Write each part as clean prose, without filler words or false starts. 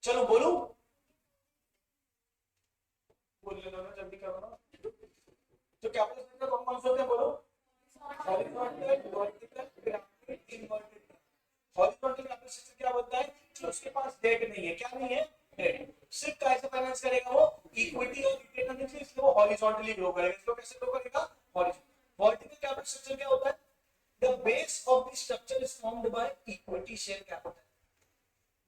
चलो बोलो, बोल लो ना, जल्दी करो ना। तो कैपिटल स्ट्रक्चर कौन कौन से होते हैं बोलो? Horizontal, vertical, pyramid, inverted. Horizontal capital structure क्या होता है कि उसके पास डेट नहीं है। क्या नहीं है? डेट। सिर्फ कैसे फाइनेंस करेगा वो? इक्विटी और रिटेन अर्निंग्स से, इसलिए वो हॉरिजॉन्टली ग्रो करेगा। इसको कैसे ग्रो करेगा? हॉरिजॉन्टल। वर्टिकल कैपिटल स्ट्रक्चर क्या होता है? The base of the structure is formed by equity share capital.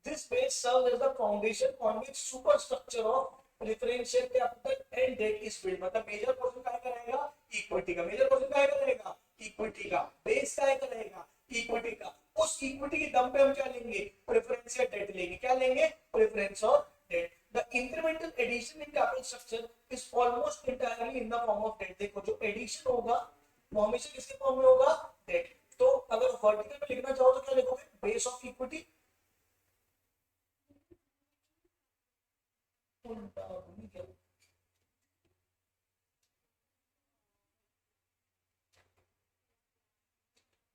This base serves as the foundation on which superstructure of preference share capital and debt is built. मतलब major portion क्या करेगा? Equity का। Major portion क्या करेगा? Equity का। Base क्या करेगा? Equity का। उस इक्विटी के दम पे हम क्या लेंगे? प्रेफरेंस या डेट लेंगे। क्या लेंगे? प्रेफरेंस और date. The incremental addition in capital structure is almost entirely in the form of debt. देखो जो एडिशन होगा वो हमेशा किसके फॉर्म में होगा? डेट। तो अगर वर्टिकल में लिखना चाहो तो क्या लिखोगे? Base of equity.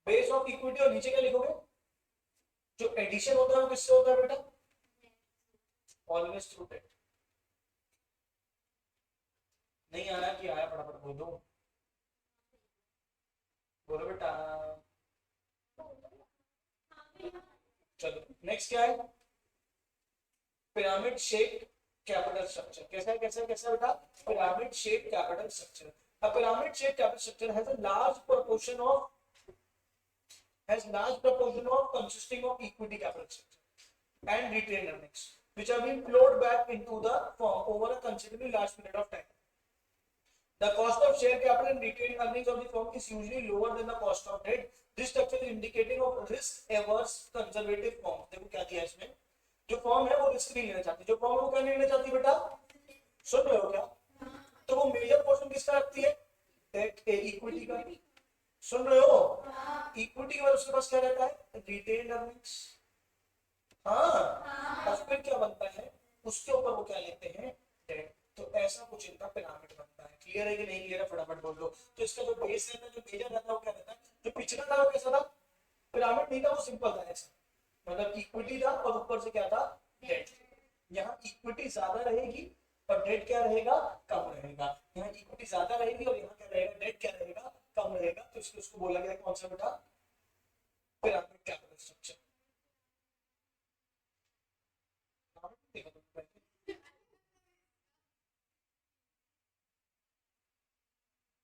Base of equity और नीचे क्या लिखोगे? जो एडिशन होता है वो किससे होता है बेटा? Always through debt. नहीं आया कि आया? फटाफट बोल दो, बोलो बेटा। चलो नेक्स्ट क्या है? Pyramid shape capital structure. कैसा है? कैसा है? कैसा है बेटा? Pyramid shape capital structure. A pyramid shaped capital structure has a large proportion of consisting of equity capital structure and retained earnings, which have been flowed back into the firm over a considerably large period of time. The cost of share capital and retained earnings of the firm is usually lower than the cost of debt. This structure is indicative of risk-averse conservative firm. देखो क्या किया इसमें? जो form है वो risk नहीं लेना चाहती। जो फॉर्म है वो क्या नहीं लेना चाहती बेटा? सुन रहे हो क्या? तो वो मेजर पोर्शन किसका रखती है? डेट, इक्विटी का। सुन रहे हो? इक्विटी के बाद उसके पास क्या रहता है? Retained earnings. हाँ। और फिर क्या बनता है? उसके ऊपर वो क्या लेते हैं? डेट। तो ऐसा कुछ इनका पिरामिड बनता है। क्लियर है कि नहीं क्लियर है? फटाफट बोल दो। तो इसका जो बेस रहता है, जो मेजर रहता है, वो क्या रहता है? जो पिछला था वो कैसा था? पिरामिड नहीं था, वो सिंपल था ऐसा। मतलब इक्विटी था और ऊपर से क्या था? डेट। यहाँ इक्विटी ज्यादा रहेगी और डेट क्या रहेगा? कम रहेगा। यहाँ इक्विटी ज्यादा रहेगी और यहाँ क्या रहेगा? डेट क्या रहेगा? कम रहेगा। तो इसलिए उसको बोला गया कौन सा बेटा? Pyramid capital structure.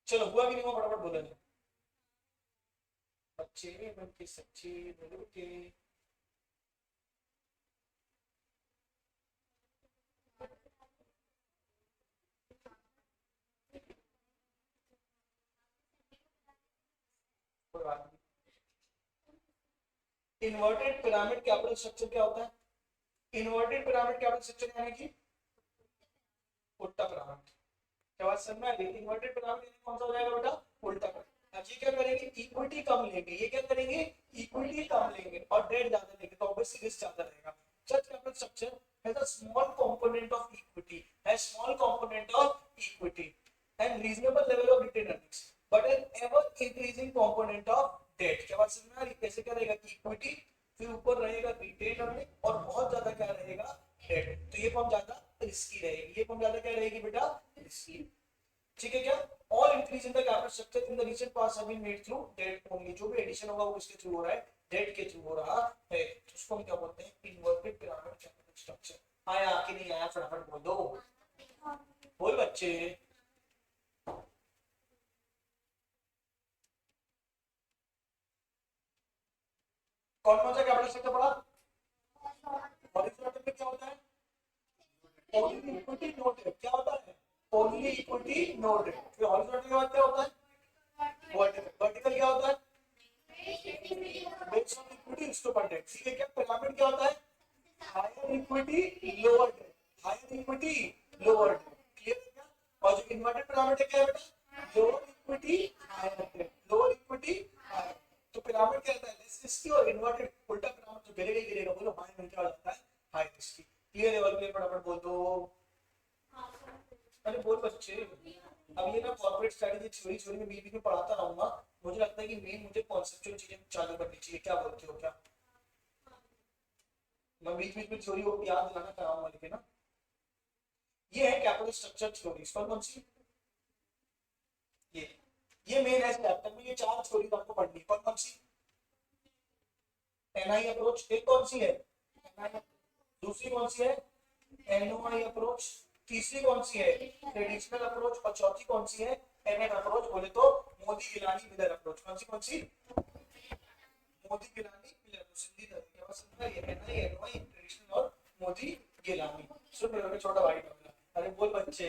चलो हुआ कि नहीं हुआ? फटाफट बोलो बच्चे, बच्चे सच्चे बोलो के। इन्वर्टेड पिरामिड कैपिटल स्ट्रक्चर क्या होता है? इन्वर्टेड पिरामिड कैपिटल स्ट्रक्चर यानी कि उल्टा पिरामिड। क्या बात समझ में आ गई? इन्वर्टेड पिरामिड यानी कौन सा हो जाएगा बेटा? उल्टा पिरामिड। अब ये क्या करेंगे? इक्विटी कम लेंगे। ये क्या करेंगे? इक्विटी कम लेंगे और डेट ज्यादा लेंगे, तो ऑब्वियसली रिस्क ज्यादा रहेगा। Such capital structure has a small component of equity, has small component of equity and reasonable level of retained earnings, but an ever increasing component of debt. क्या बात समझ में आ रही? कैसे क्या रहेगा? इक्विटी, फिर ऊपर रहेगा रिटेन अर्निंग और बहुत ज्यादा क्या रहेगा? डेट। तो ये फॉर्म ज्यादा रिस्की रहेगी। ये फॉर्म ज्यादा क्या रहेगी बेटा? रिस्की। ठीक है क्या? All increase in the capital structure in the recent past have been made through debt only. जो भी एडिशन होगा वो किसके थ्रू हो रहा है? डेट के थ्रू हो रहा है। तो उसको हम क्या बोलते हैं? Inverted pyramid capital structure. आया कि नहीं आया? फटाफट बोल दो, बोल बच्चे। कौन कौन सा कैपिटल स्ट्रक्चर पढ़ा? हॉरिजॉन्टल में क्या होता है? Only equity no debt. क्या होता है? Only equity no debt. फिर हॉरिजॉन्टल के बाद क्या होता है? वर्टिकल। वर्टिकल क्या होता है? Based on equity instrument debt. ठीक है क्या? पिरामिड क्या होता है? Higher equity lower debt, higher equity lower debt. Clear है क्या? और जो इन्वर्टेड पिरामिड है क्या है बेटा? Lower equity higher debt, lower equity higher. तो पिरामिड क्या होता है? Less risky. और इन्वर्टेड उल्टा पिरामिड जो गिरेगा ही गिरेगा, बोलो हाई में क्या हो जाता है? High risky. क्लियर है? वर्ग में फटाफट बोल दो। अरे बोल बच्चे। अब ये ना कॉर्पोरेट स्ट्रेटजी थ्योरी थ्योरी में बीच बीच में पढ़ाता रहूंगा। मुझे लगता है कि मेन मुझे कॉन्सेप्चुअल चीजें चालू करनी चाहिए। क्या बोलते हो? क्या मैं बीच बीच में थ्योरी को याद दिलाना कराऊंगा लेकिन ना, ये है कैपिटल स्ट्रक्चर थ्योरी। इस पर कौन सी, ये मेन है चैप्टर में, ये चार थ्योरी आपको पढ़नी है। पर कौन सी, एनआई अप्रोच, एक कौन सी है, दूसरी कौन सी है, एनओआई अप्रोच, तीसरी कौन सी है, ट्रेडिशनल अप्रोच, और चौथी कौन सी है, एनएन अप्रोच। बोले तो मोदी गिलानी मिलर अप्रोच। कौन सी, मोदी गिलानी मिलर। सिंधी क्या समझ रही है, एनआई एनओआई ट्रेडिशनल और मोदी गिलानी। सुन रहे हो छोटा भाई का, अरे बोल बच्चे,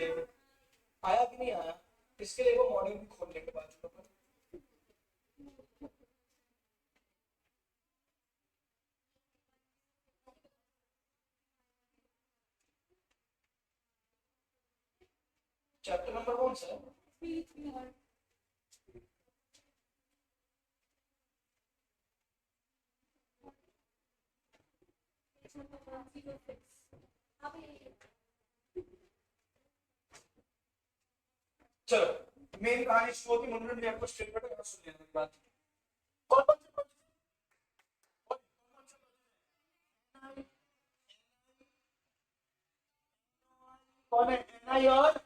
आया कि नहीं आया, इसके लिए वो मॉर्निंग भी खोलने के बाद चैप्टर नंबर कौन सा है, चलो मेन कहानी शुरू होती है, मुंडन ने आपको स्ट्रेट कट सुन लेना की बात। कौन कौन है, एनआई और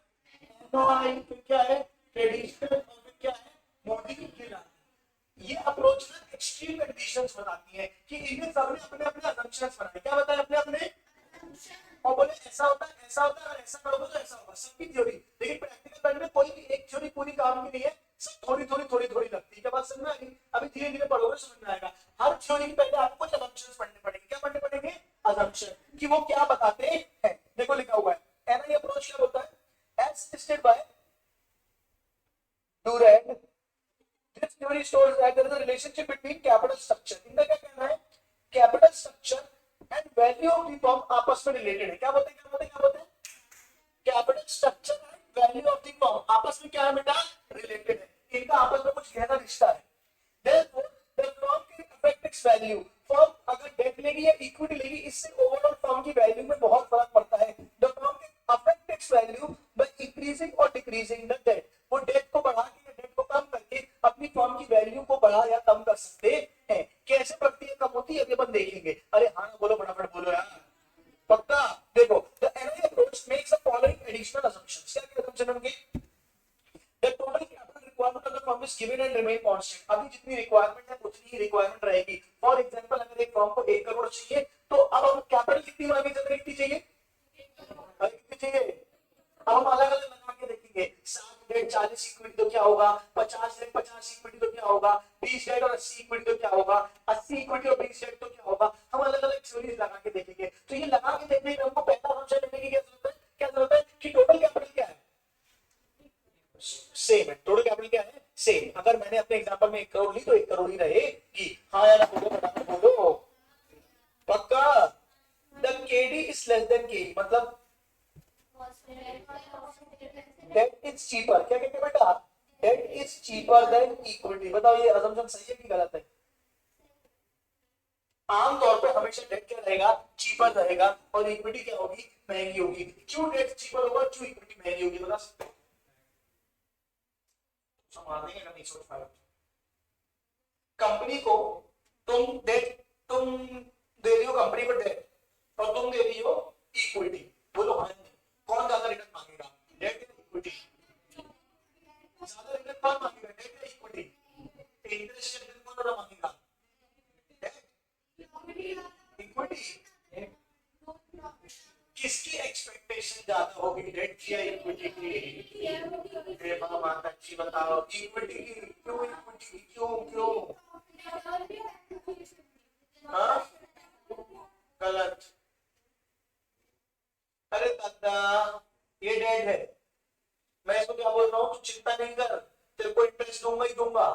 एनओआई, फिर क्या है ट्रेडिशनल, और फिर क्या है मोदी गिलानी। ये अप्रोच ना एक्सट्रीम कंडीशंस बताती है कि इनके सबने अपने अपने असम्पशंस बनाए। क्या बताया, अपने अपने, और बोले ऐसा होता है ऐसा होता है, अगर ऐसा करोगे तो ऐसा होगा, सबकी थ्योरी। लेकिन प्रैक्टिकल लाइफ में कोई भी एक थ्योरी पूरी काम की नहीं है, सब थोड़ी थोड़ी थोड़ी थोड़ी लगती है। क्या बात समझ में आ गई, अभी धीरे धीरे पढ़ोगे समझ में आएगा। हर थ्योरी के पहले आपको कुछ असम्पशंस पढ़ने पड़ेंगे। क्या पढ़ने पड़ेंगे, असम्पशन, कि वो क्या बताते हैं। देखो लिखा हुआ है, एनआई अप्रोच क्या होता है, as listed by Durand, this theory shows that there is a relationship between capital structure, इनका क्या कहना है, capital structure and value of the firm आपस में रिलेटेड है। क्या बोलते हैं, क्या बोलते हैं, क्या बोलते हैं, capital structure and value of the firm आपस में क्या है बेटा, रिलेटेड है। इनका आपस में कुछ गहरा रिश्ता है। Therefore, the firm can affect its value. Firm अगर डेट लेगी या इक्विटी लेगी, इससे ओवरऑल फर्म की वैल्यू में बहुत फर्क पड़ता है। The firm can affect its value by increasing or decreasing the debt. वो डेट को बढ़ा के या डेट को कम करके अपनी फर्म की वैल्यू को बढ़ा या कम कर सकते हैं। कैसे बढ़ती है, कम होती है, ये अपन देखेंगे। अरे हाँ ना बोलो, फटाफट बोलो यार, पक्का। देखो, the NII approach makes the following additional assumptions. क्या क्या assumption होंगे, the total capital requirement of the firm is given and remain constant. अभी जितनी रिक्वायरमेंट है उतनी ही रिक्वायरमेंट रहेगी। फॉर एग्जांपल, अगर एक फर्म को 1 करोड़ चाहिए, तो अब हम कैपिटल कितनी मांगे, जब कितनी चाहिए, कितनी चाहिए। अब हम अलग अलग लगा के देखेंगे, 60 इक्विटी तो क्या होगा, 50 इक्विटी तो क्या होगा, 20 डेट और 80 इक्विटी तो क्या होगा, 80 इक्विटी और 20 डेट तो क्या होगा। हम अलग अलग थ्योरीज लगा के देखेंगे। तो ये लगा के देखने में हमको पहला फंक्शन लेने की क्या जरूरत है कि टोटल कैपिटल क्या है, सेम है। टोटल कैपिटल क्या है, सेम। अगर मैंने अपने एग्जांपल में 1 करोड़ ली तो 1 करोड़ ही रहेगी। हाँ यार बोलो, फटाफट बोलो, पक्का। The KD is less than KE, मतलब डेट इज चीपर। क्या कहते हैं बेटा, debt is cheaper than equity. बताओ ये असम्पशन सही है कि गलत है। आमतौर पे हमेशा डेट क्या रहेगा, चीपर रहेगा, और इक्विटी क्या होगी, महंगी होगी। क्यों डेट चीपर होगा, क्यों इक्विटी महंगी होगी, बता सकते हो, संभाल देंगे ना, नहीं सोच पाए। कंपनी को तुम दे रही हो कंपनी को डेट, और तुम दे रही हो इक्विटी। बोलो हाँ, कौन ज्यादा रिटर्न मांगेगा, डेट या इक्विटी, ज्यादा रिटर्न कौन मांगेगा, डेट या इक्विटी, इंटरेस्ट रिटर्न कौन ज्यादा मांगेगा, इक्विटी। किसकी एक्सपेक्टेशन ज्यादा होगी, डेट की या इक्विटी की, अरे बात अच्छी बताओ, इक्विटी की। क्यों इक्विटी की, क्यों क्यों, हाँ गलत। अरे दादा, ये डेट है, मैं इसको क्या बोल रहा हूँ, चिंता नहीं कर, तेरे को इंटरेस्ट दूंगा ही दूंगा,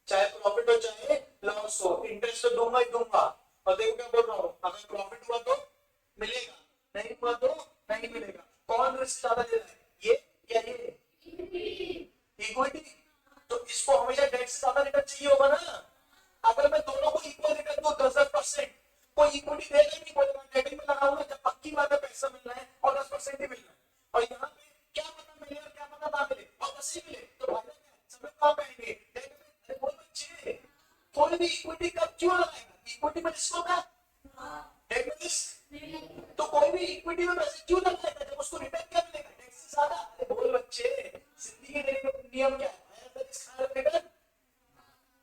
चाहे प्रॉफिट हो चाहे लॉस हो, इंटरेस्ट तो दूंगा ही दूंगा। और देखो क्या बोल रहा हूँ, अगर प्रॉफिट हुआ तो मिलेगा, नहीं हुआ तो नहीं मिलेगा। कौन रिस्क ज्यादा ले रहा है, ये या ये, इक्विटी। तो इसको हमेशा डेट से ज्यादा रिटर्न चाहिए होगा ना। अगर मैं दोनों को इक्वल रिटर्न दूं 10% कोई इक्विटी देगा ही नहीं, बोलेगा डेट में लगाऊंगा, जब पक्की बात है पैसा मिलना है और 10% ही मिलना है। और यहाँ पे क्या पता मिले और क्या पता ना मिले, और 10 ही मिले तो फायदा क्या है, सब कहाँ पे आएंगे डेट में। कोई भी इक्विटी कब क्यों लगाएगा, इक्विटी में रिस्क होगा, डेट में रिस्क। तो कोई भी इक्विटी में पैसे क्यों लगाएगा जब उसको रिटर्न क्या मिलेगा, टैक्स से ज्यादा। अरे बोल बच्चे, जिंदगी के नियम क्या है,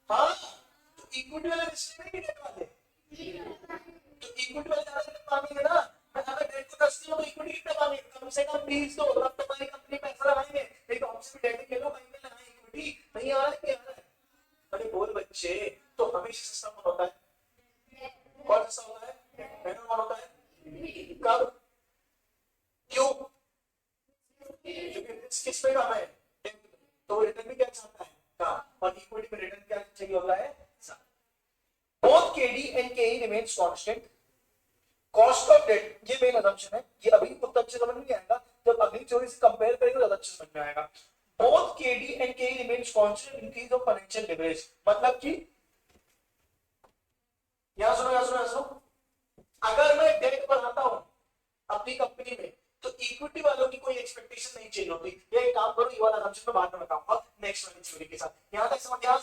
हाँ। तो इक्विटी वाले रिस्क में डेट वाले, तो इक्विटी वाले ज्यादा रिटर्न मांगेंगे ना। मैं अगर डेट को 10 दिया तो इक्विटी कितना मांगेंगे, कम से कम 20 दो, तब तुम्हारी कंपनी पैसा लगाएंगे। नहीं तो हमसे भी डेट ले लो, कहीं पे लगाए इक्विटी, नहीं आ रहा है क्या आ रहा है। अरे बोल बच्चे, तो हमेशा सिस्टम होता है, कौन सा होता है, मैनुअल कौन होता है, कब, क्यों, क्योंकि रिस्क किस पे कम है, तो रिटर्न भी क्या चाहता है कम, और इक्विटी में रिटर्न क्या चाहिए होता है। both KD and KE remains constant. Cost of debt, ये मेन assumption है, ये अभी उतना अच्छे समझ नहीं आएगा, जब अगली थ्योरी से कंपेयर करेंगे ज्यादा अच्छे समझ में आएगा। both KD and KE remains constant increase of financial leverage, मतलब कि यहाँ सुनो, अगर मैं डेट बढ़ाता हूं अपनी कंपनी में तो इक्विटी वालों की कोई एक्सपेक्टेशन नहीं चेंज होती। ये एक काम करो, ये वाला assumption मैं बाद में बताऊंगा नेक्स्ट वाली थ्योरी के साथ। यहाँ तक समझ लो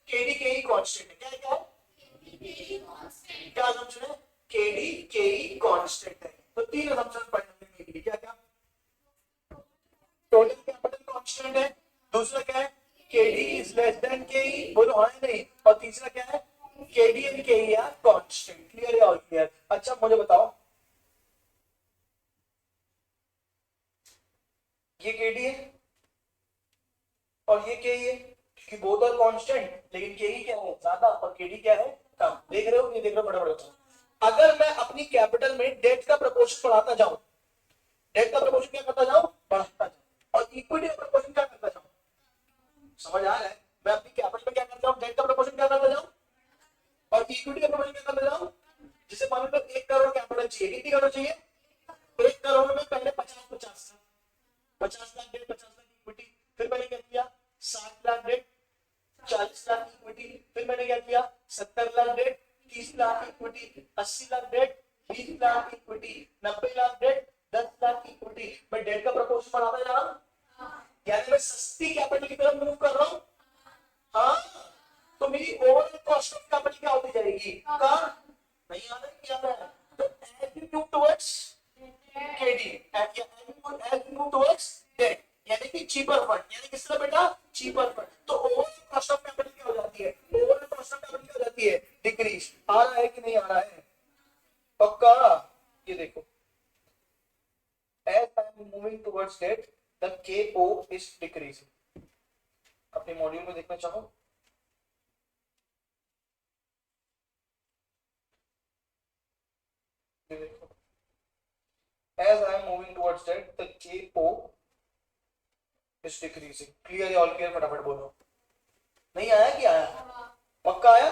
KD KE कांस्टेंट है, क्या क्या है, क्या assumption है, KD KE कांस्टेंट है। तो तीन assumption पढ़ने के लिए क्या क्या, टोटल कैपिटल कांस्टेंट है, दूसरा क्या है KD is less than KE, बोलो हाँ नहीं, और तीसरा क्या है KD and KE are constant. Clear है, और क्लियर। अच्छा मुझे बताओ, ये KD है और ये KE है, क्योंकि बोथ आर कांस्टेंट, लेकिन KE क्या है ज्यादा और KD क्या है कम। देख रहे हो, ये देख रहे हो, बड़ा अगर मैं अपनी कैपिटल में डेट का प्रपोर्शन बढ़ाता जाऊं, डेट का प्रपोर्शन क्या करता जाऊं, बढ़ाता जाऊं, और इक्विटी का प्रपोर्शन क्या करता जाऊं, समझ आ रहा है। मैं अपनी कैपिटल में क्या करता हूं, डेट का प्रपोर्शन क्या करता जाऊं, और इक्विटी का प्रपोर्शन क्या करता जाऊं। जैसे मान लो 1 करोड़ कैपिटल चाहिए, कितनी करोड़ चाहिए, 1 करोड़ में पहले 50 लाख डेट, 50 लाख इक्विटी, फिर मैंने क्या किया 60 लाख डेट, 40 लाख इक्विटी, फिर मैंने क्या किया 70 lakh debt, 30 lakh equity, 80 lakh debt, 20 lakh equity, 90 lakh debt, 10 lakh equity. मैं डेट का प्रपोर्शन बढ़ाता जा रहा हूं, यानी मैं सस्ती कैपिटल की तरफ मूव कर रहा हूं। हाँ, तो मेरी ओवरऑल कॉस्ट ऑफ कैपिटल क्या होती जाएगी, कम, नहीं आ रहा है क्या है। तो as you move towards KD, as you move towards debt, यानी कि चीपर फंड, यानी किस तरह बेटा, चीपर फंड, तो ओवरऑल कॉस्ट ऑफ कैपिटल क्या हो जाती है, ओवरऑल कॉस्ट ऑफ कैपिटल क्या हो जाती है, डिक्रीज। आ रहा है कि नहीं आ रहा है, पक्का। ये देखो, as I am moving towards debt, the KO is decreasing। अपने मॉड्यूल में देखना चाहो, ये देखो, as I am moving towards debt, the KO is decreasing। Clear है, ऑल क्लियर, फटाफट बोलो। नहीं आया क्या आया, पक्का आया।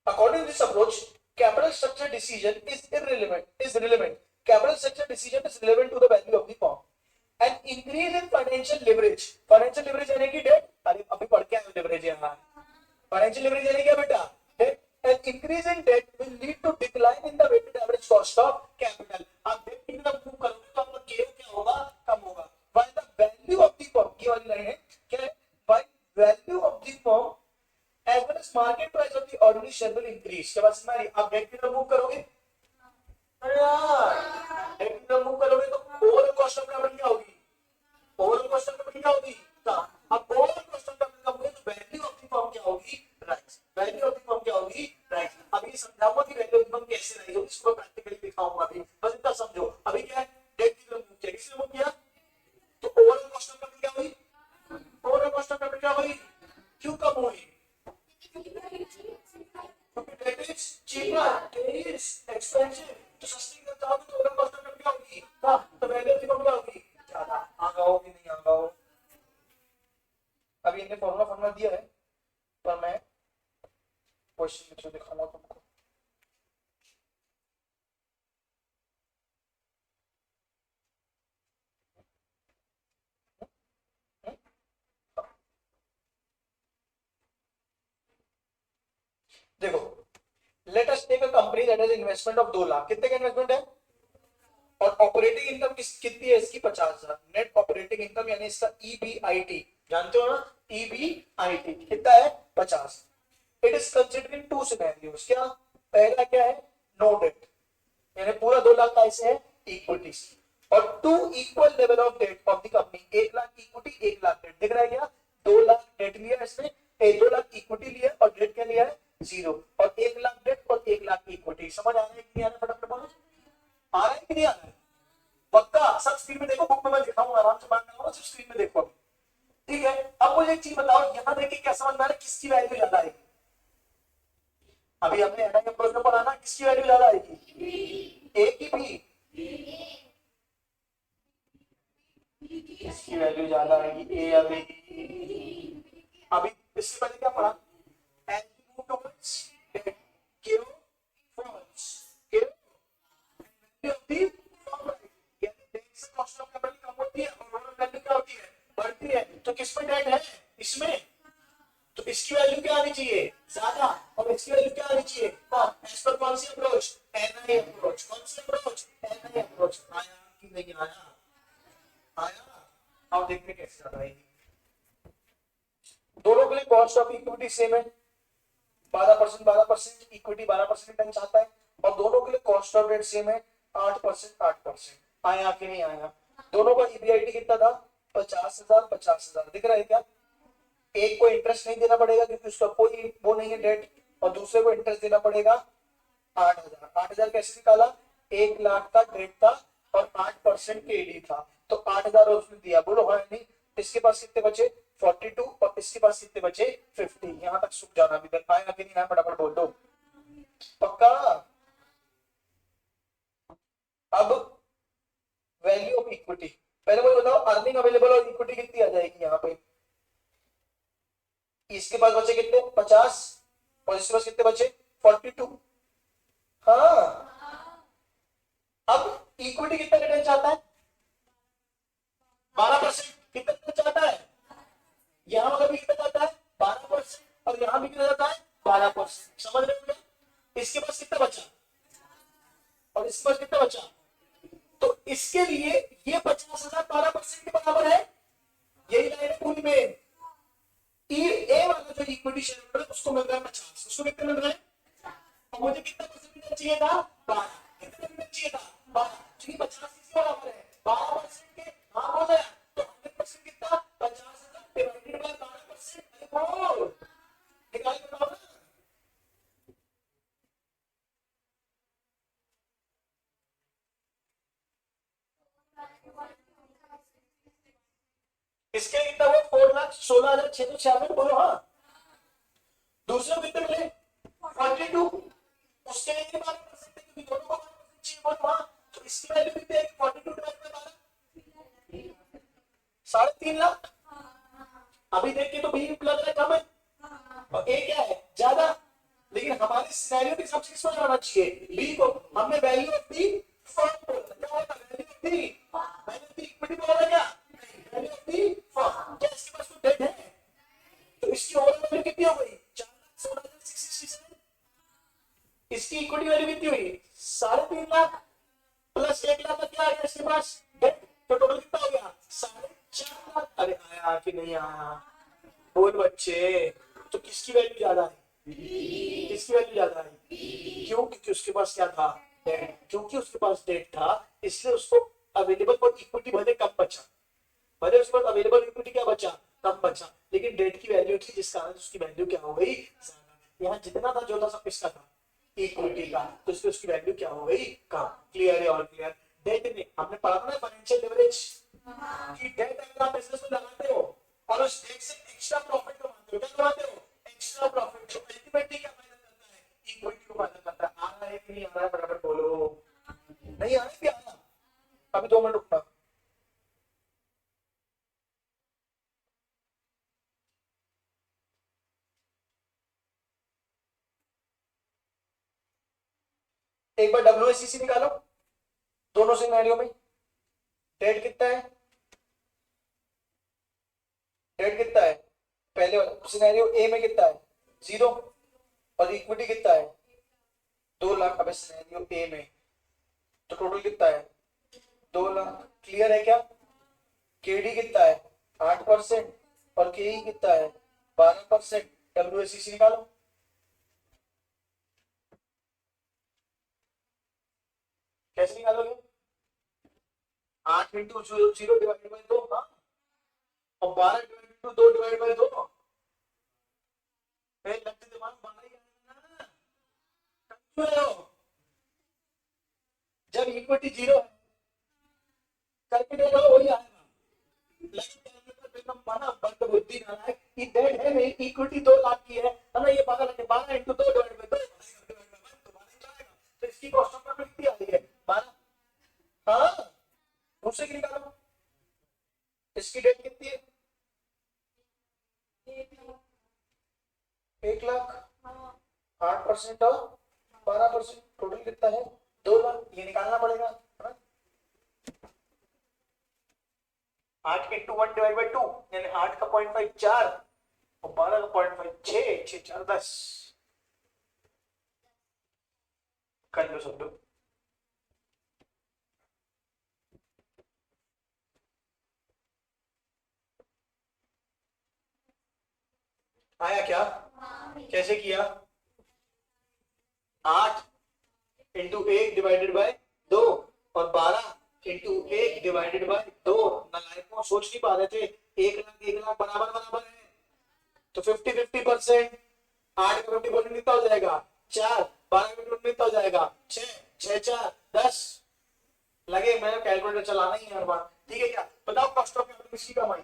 According to this approach, capital structure decision is relevant. Capital structure decision is relevant to the value of the firm. An increase in financial leverage यानी कि डेट, अरे अभी पढ़ के आए leverage यहाँ, financial leverage यानी क्या बेटा, debt. An increase in debt will lead to decline in the weighted average cost of capital। आप debt की तरफ मूव करोगे तो आपका KO क्या होगा, कम होगा। While the value of the firm, ये वाली लाइन है क्या है, while value of the firm as well as market price of the ordinary share will increase। क्या बात समझ आ रही, आप डेट की तरफ मूव करोगे, अरे यार डेट की तरफ मूव करोगे तो ओवरऑल कॉस्ट ऑफ कैपिटल क्या होगी, ओवरऑल कॉस्ट ऑफ कैपिटल क्या होगी, अब ओवरऑल कॉस्ट ऑफ कैपिटल कम होगी तो वैल्यू ऑफ द फर्म क्या होगी, rise. Value of the firm क्या होगी, राइज। अब ये समझाऊंगा कि वैल्यू ऑफ द फर्म कैसे राइज होगी, इसको प्रैक्टिकली दिखाऊंगा अभी, बस इतना समझो। अभी क्या है, डेट की तरफ मूव किया, किसने मूव किया, तो ओवरऑल कॉस्ट ऑफ कैपिटल क्या हुई, ओवरऑल कॉस्ट ऑफ कैपिटल क्या हुई, क्यों कम हुई, that is cheaper, it is expensive। तो सस्ती कर जाओगे तो ओवरऑल कॉस्ट ऑफ कैपिटल क्या होगी, कम, तो वैल्यू ऑफ द फर्म क्या होगी, ज्यादा। आगा हो कि नहीं आगा हो, अभी इन्हें फॉर्मूला दिया है, पर मैं क्वेश्चन में दिखाऊंगा तुमको। देखो, let us take a company that has investment of 2 lakh, कितने का इन्वेस्टमेंट है, और ऑपरेटिंग इनकम कितनी है इसकी, 50,000। नेट ऑपरेटिंग इनकम यानी इसका EBIT जानते हो ना, EBIT कितना है 50। It is considering two scenarios, क्या पहला क्या है नो डेट, यानी पूरा 2 लाख का ऐसे है इक्विटी, और 2 equal level of debt of the company, 1 lakh equity 1 lakh debt, दिख रहा है क्या, 2 लाख डेट लिया इसने, 2 लाख इक्विटी लिया और डेट क्या लिया है 0, और 1 लाख डेट और 1 लाख इक्विटी। समझ आ रहा है कि नहीं आ रहा, फटाफट बोलो आ रहा है कि नहीं आ रहा है, पक्का सब स्क्रीन में देखो, बुक में मैं दिखाऊंगा आराम से, बात करूंगा सिर्फ स्क्रीन में देखो, ठीक है। अब मुझे एक चीज बताओ, यहां देख के क्या समझ में आ रहा है, किसकी वैल्यू ज्यादा आएगी, अभी हमने एनआई अप्रोच में पढ़ा ना, किसकी वैल्यू ज्यादा आएगी, ए की बी, किसकी वैल्यू ज्यादा आएगी, ए या बी। अभी इससे पहले क्या पढ़ा, क्यों फॉल्स, क्यों वैल्यू ऑफ द फॉर्मूला, यानी डेट से कॉस्ट ऑफ कैपिटल कम होती है और ओवरऑल वैल्यू क्या होती है बढ़ती है, तो किस पर डेट है इसमें, तो इसकी वैल्यू क्या आनी चाहिए ज्यादा, और इसकी वैल्यू क्या आनी चाहिए कम, एज पर कौन सी अप्रोच, एनआई अप्रोच, कौन सी अप्रोच, एनआई अप्रोच। आया कि नहीं आया, आया। अब देखते कैसे ज्यादा आएगी, दोनों के लिए कॉस्ट ऑफ इक्विटी सेम है, 12% 12%, इक्विटी 12% रिटर्न चाहता है, और दोनों के लिए कॉस्ट ऑफ डेट सेम है 8% 8%। आया कि नहीं आया, दोनों का ईबीआईटी कितना था 50,000 50,000, दिख रहा है क्या, एक को इंटरेस्ट नहीं देना पड़ेगा क्योंकि उसका कोई वो नहीं है डेट, और दूसरे को इंटरेस्ट देना पड़ेगा 8,000। 8,000 कैसे निकाला, 1 लाख का डेट था और 8% केडी था, तो 8,000 उसने दिया, बोलो हाँ नहीं, इसके पास कितने बचे 42 और इसके पास कितने बचे 50, यहां तक सुख जाना, अभी तक आया कि नहीं आया, फटाफट बोल दो पक्का। अब वैल्यू ऑफ इक्विटी, पहले मुझे बताओ अर्निंग अवेलेबल और इक्विटी कितनी आ जाएगी यहाँ पे, इसके पास बचे कितने 50 और इसके पास कितने बचे 42, हाँ। अब इक्विटी कितना रिटर्न चाहता है 12%, कितना रिटर्न चाहता है, यहां वाला भी कितना चाहता है 12% और यहां भी कितना चाहता है 12%, समझ रहे हो क्या, इसके पास कितना बचा और इसके पास कितना बचा, तो इसके लिए ये 50,000 12% के बराबर है, यही लाइन है पूरी में, ए वाला जो इक्विटी शेयर होल्डर है उसको मिल रहा है 50, उसको कितना मिल रहा है, और मुझे कितना परसेंट चाहिए था 12, कितना परसेंट चाहिए था 12, क्योंकि 50 इसके बराबर है 12% के, हाँ बोल रहा है, तो 100% कितना 50,000 डिवाइडेड बाय 12%, अरे बोल निकाल के बताओ ना, इसके कितना हुआ 4,16,696, बोलो हाँ, दूसरे को कितने मिले 42, उसके लिए 12% क्योंकि दोनों को 12% चाहिए, बोलो हाँ, तो इसकी वैल्यू कितनी है 42 डिवाइड बाय 12, 3.5 लाख। अभी देख के तो बी लग रहा है कम है और ए क्या है ज्यादा, लेकिन हमारे सिनेरियो के हिसाब से किसको जाना चाहिए बी को, हमने वैल्यू ऑफ दी फर्म बोला, क्या होता है value of the, value of the equity बोला क्या, वैल्यू ऑफ दी फर्म, क्या इसके पास कोई डेट है, तो इसकी ओवरऑल वैल्यू कितनी हो गई 4,16,667, इसकी इक्विटी वैल्यू कितनी हुई 3.5 लाख प्लस 1 लाख का क्या आ गया इसके पास डेट, तो टोटल कितना हो गया 4.5 लाख। अरे आया कि नहीं आया, बोल बच्चे, तो किसकी वैल्यू ज्यादा है, किसकी वैल्यू ज्यादा है, क्यों, क्योंकि उसके पास क्या था डेट, क्योंकि उसके पास डेट था इसलिए उसको अवेलेबल फॉर इक्विटी भले कम बचा, भले उसके पास अवेलेबल इक्विटी क्या बचा कम बचा, लेकिन डेट की वैल्यू थी जिस कारण उसकी वैल्यू क्या हो गई ज्यादा, यहाँ जितना था जो था सब किसका था इक्विटी का, तो इसलिए उसकी वैल्यू क्या हो गई कम, क्लियर है और क्लियर। डेट में हमने पढ़ा था ना फाइनेंशियल लेवरेज कि डेट अगर आप बिजनेस में लगाते हो और उस डेट से एक्स्ट्रा प्रॉफिट कमाते हो, क्या कमाते हो एक्स्ट्रा प्रॉफिट, तो अल्टीमेटली क्या फायदा करता है इक्विटी को फायदा करता है, आ रहा है कि नहीं आ रहा है, बराबर बोलो, नहीं आ रहा है, क्या अभी 2 मिनट रुकना, एक बार WACC निकालो, दोनों सिनेरियो में डेट कितना है, डेट कितना है, पहले सिनेरियो ए में कितना है 0 और इक्विटी कितना है 2 लाख, अब सिनेरियो ए में तो टोटल कितना है 2 लाख, क्लियर है क्या, केडी कितना है 8%, और के ई कितना है 12%। WACC निकालो। कैसे निकालोगे? 8 इंटू 0 डिवाइड बाई 2, हाँ, और 12 डिवाइड इंटू 2 डिवाइड बाई 2। लगते दिमाग 12 ही आएगा ना। कंफ्यूज हो? जब इक्विटी 0 है करके देखो वही आएगा। लेकिन माना बंद बुद्धि ना है कि डेट है नहीं, इक्विटी 2 लाख की है ना, ये 12 इंटू 2 डिवाइड बाई 2 तो इसकी कॉस्ट ऑफ कैपिटल कितनी आ रही है 12। हाँ, दूसरे की निकालो। इसकी डेट कितनी है 1 लाख। 8% और 12%, टोटल कितना है 2 लाख। ये निकालना पड़ेगा। 8 इंटू 1 डिवाइड बाई 2 यानी 8 का 0.5 4 और 12 का 0.5 6, 6 4 10। कर लो सब लोग। आया क्या? कैसे किया? 8 इंटू 1 डिवाइडेड बाय 2 और 12 इंटू 1 डिवाइडेड बाय 2। नालायकों, सोच नहीं पा रहे थे 1 लाख बराबर बराबर है तो 50-50%। 8 का 50% कितना हो जाएगा 4, 12 का 50% कितना हो जाएगा 6, 6 4 10। लगे मैंने कैलकुलेटर चलाना ही है हर बार। ठीक है क्या? बताओ कॉस्ट ऑफ कैपिटल किसकी कमाई?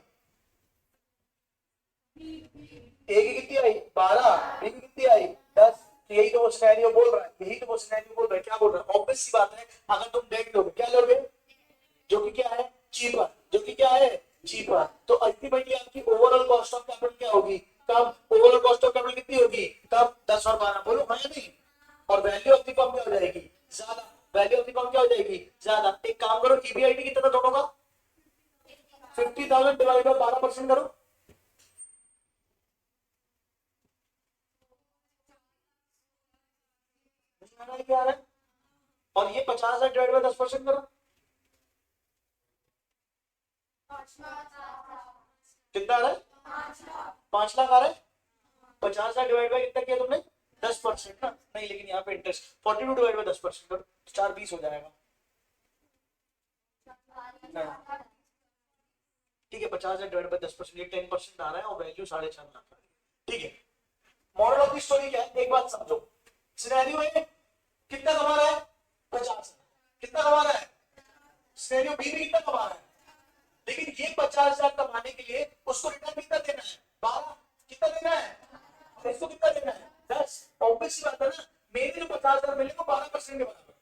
ए की कितनी आई 12, बी की कितनी आई 10। तो यही तो वो सिनेरियो बोल रहा है, यही तो वो सिनेरियो बोल रहा है। क्या बोल रहा है? ऑब्वियस सी बात है, अगर तुम डेट लोगे क्या लोगे जो कि क्या है चीपर, जो कि क्या है चीपर। तो अल्टीमेटली आपकी ओवरऑल कॉस्ट ऑफ कैपिटल क्या होगी कब? ओवरऑल कॉस्ट ऑफ कैपिटल कितनी होगी कब? 10 और 12। बोलो हाँ या नहीं? और वैल्यू ऑफ द फर्म क्या हो जाएगी ज्यादा। वैल्यू ऑफ द फर्म क्या हो जाएगी ज्यादा। एक काम करो, ईबीआईटी कितना दोनों का 50,000 डिवाइड बाय 12% करो। क्या आ रहा है? और ये 50,000 डिवाइड बाय 10% करो। कितना आ रहा है 5 लाख आ रहा है। 50,000 डिवाइड बाय कितना किया तुमने 10% ना। नहीं, लेकिन यहाँ पे इंटरेस्ट 42 डिवाइड बाय 10% करो, 420 हो जाएगा। ठीक है, 50,000 डिवाइड बाय 10%, ये 10% आ रहा है और वैल्यू 4.5 लाख आ रही है। ठीक है, मॉरल ऑफ द स्टोरी क्या है? एक बात समझो, सिनेरियो ए कितना कमा रहा है 50। कितना कमा रहा है? सिनेरियो बी भी कितना कमा रहा है? लेकिन ये 50,000 कमाने के लिए उसको रिटर्न कितना देना है 12। कितना देना है? और इसको कितना देना है 10। ऑब्वियस सी बात है ना, मेरे जो 50,000 मिले वो 12% के बराबर है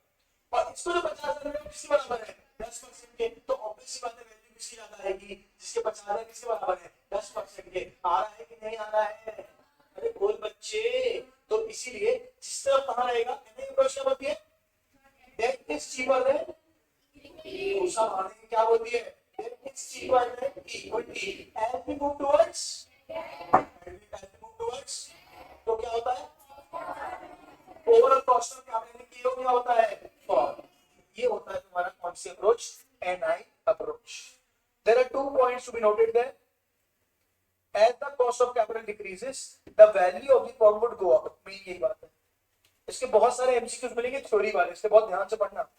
और इसको जो 50,000 मिले किसके बराबर है 10% के। तो ऑब्वियस सी बात है वैल्यू किसकी ज्यादा आएगी जिसके 50,000 किसके बराबर है 10% के। आ रहा है कि नहीं आ रहा है? अरे बोल बच्चे। तो इसीलिए जिस तरफ कहां रहेगा अप्रोच क्या होती है डेट इज चीपर देन दूसरा भाग क्या बोलती है it's cheaper than equity as we move towards तो क्या होता है ओवरऑल कॉस्ट ऑफ कैपिटल की क्या होता है फॉर। ये होता है तुम्हारा कौन सी approach NI approach. There are 2 points to be noted there. as the cost of capital decreases the value of the firm would go up। Main यही बात है। इसके बहुत सारे एमसीक्यूज मिलेंगे थ्योरी वाले, इसलिए बहुत ध्यान से पढ़ना।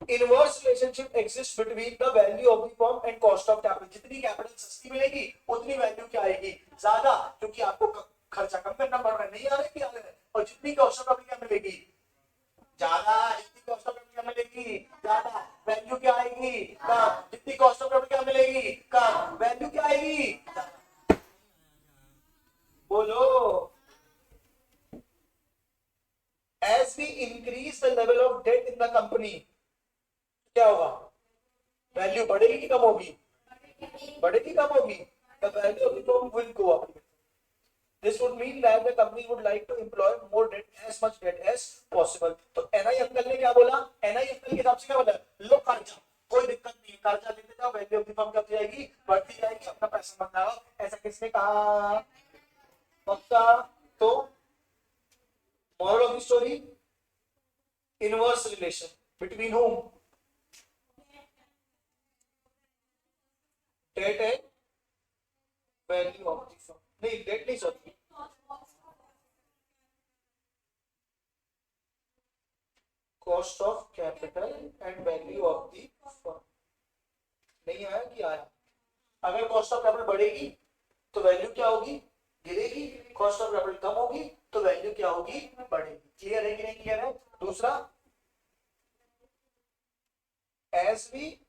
Inverse relationship exist between the value of the firm and cost of capital. जितनी कैपिटल सस्ती मिलेगी उतनी वैल्यू क्या आएगी ज्यादा, क्योंकि आपको खर्चा कम करना पड़ रहा है। नहीं आ रहा है क्या आ रहा है? और जितनी कॉस्ट ऑफ कैपिटल क्या मिलेगी ज्यादा, जितनी कॉस्ट ऑफ कैपिटल क्या मिलेगी ज्यादा, वैल्यू क्या आएगी कम। जितनी कॉस्ट ऑफ कैपिटल क्या मिलेगी कम, वैल्यू क्या आएगी। बोलो। as we increase the level of debt in the company क्या होगा वैल्यू बढ़ेगी कि कम होगी? बढ़ेगी कम होगी? the value of the firm will go up। this would mean that the company would like to employ more debt, as much debt as possible। तो NI uncle ने क्या बोला? एनआई अंकल के हिसाब से क्या बोला? लो कर्जा, कोई दिक्कत नहीं है, कर्जा लेते जाओ, वैल्यू ऑफ द फर्म क्या जाएगी बढ़ती जाएगी, अपना पैसा मत लगाओ। ऐसा किसने कहा? पक्का। तो moral of the story inverse relation between whom debt and value of the firm, नहीं डेट नहीं, sorry, cost of capital and value of the firm. नहीं आया कि आया? अगर कॉस्ट ऑफ कैपिटल बढ़ेगी तो वैल्यू क्या होगी? गिरेगी। कॉस्ट ऑफ कैपिटल कम होगी तो वैल्यू क्या होगी? बढ़ेगी। क्लियर है कि नहीं क्लियर है? दूसरा, as we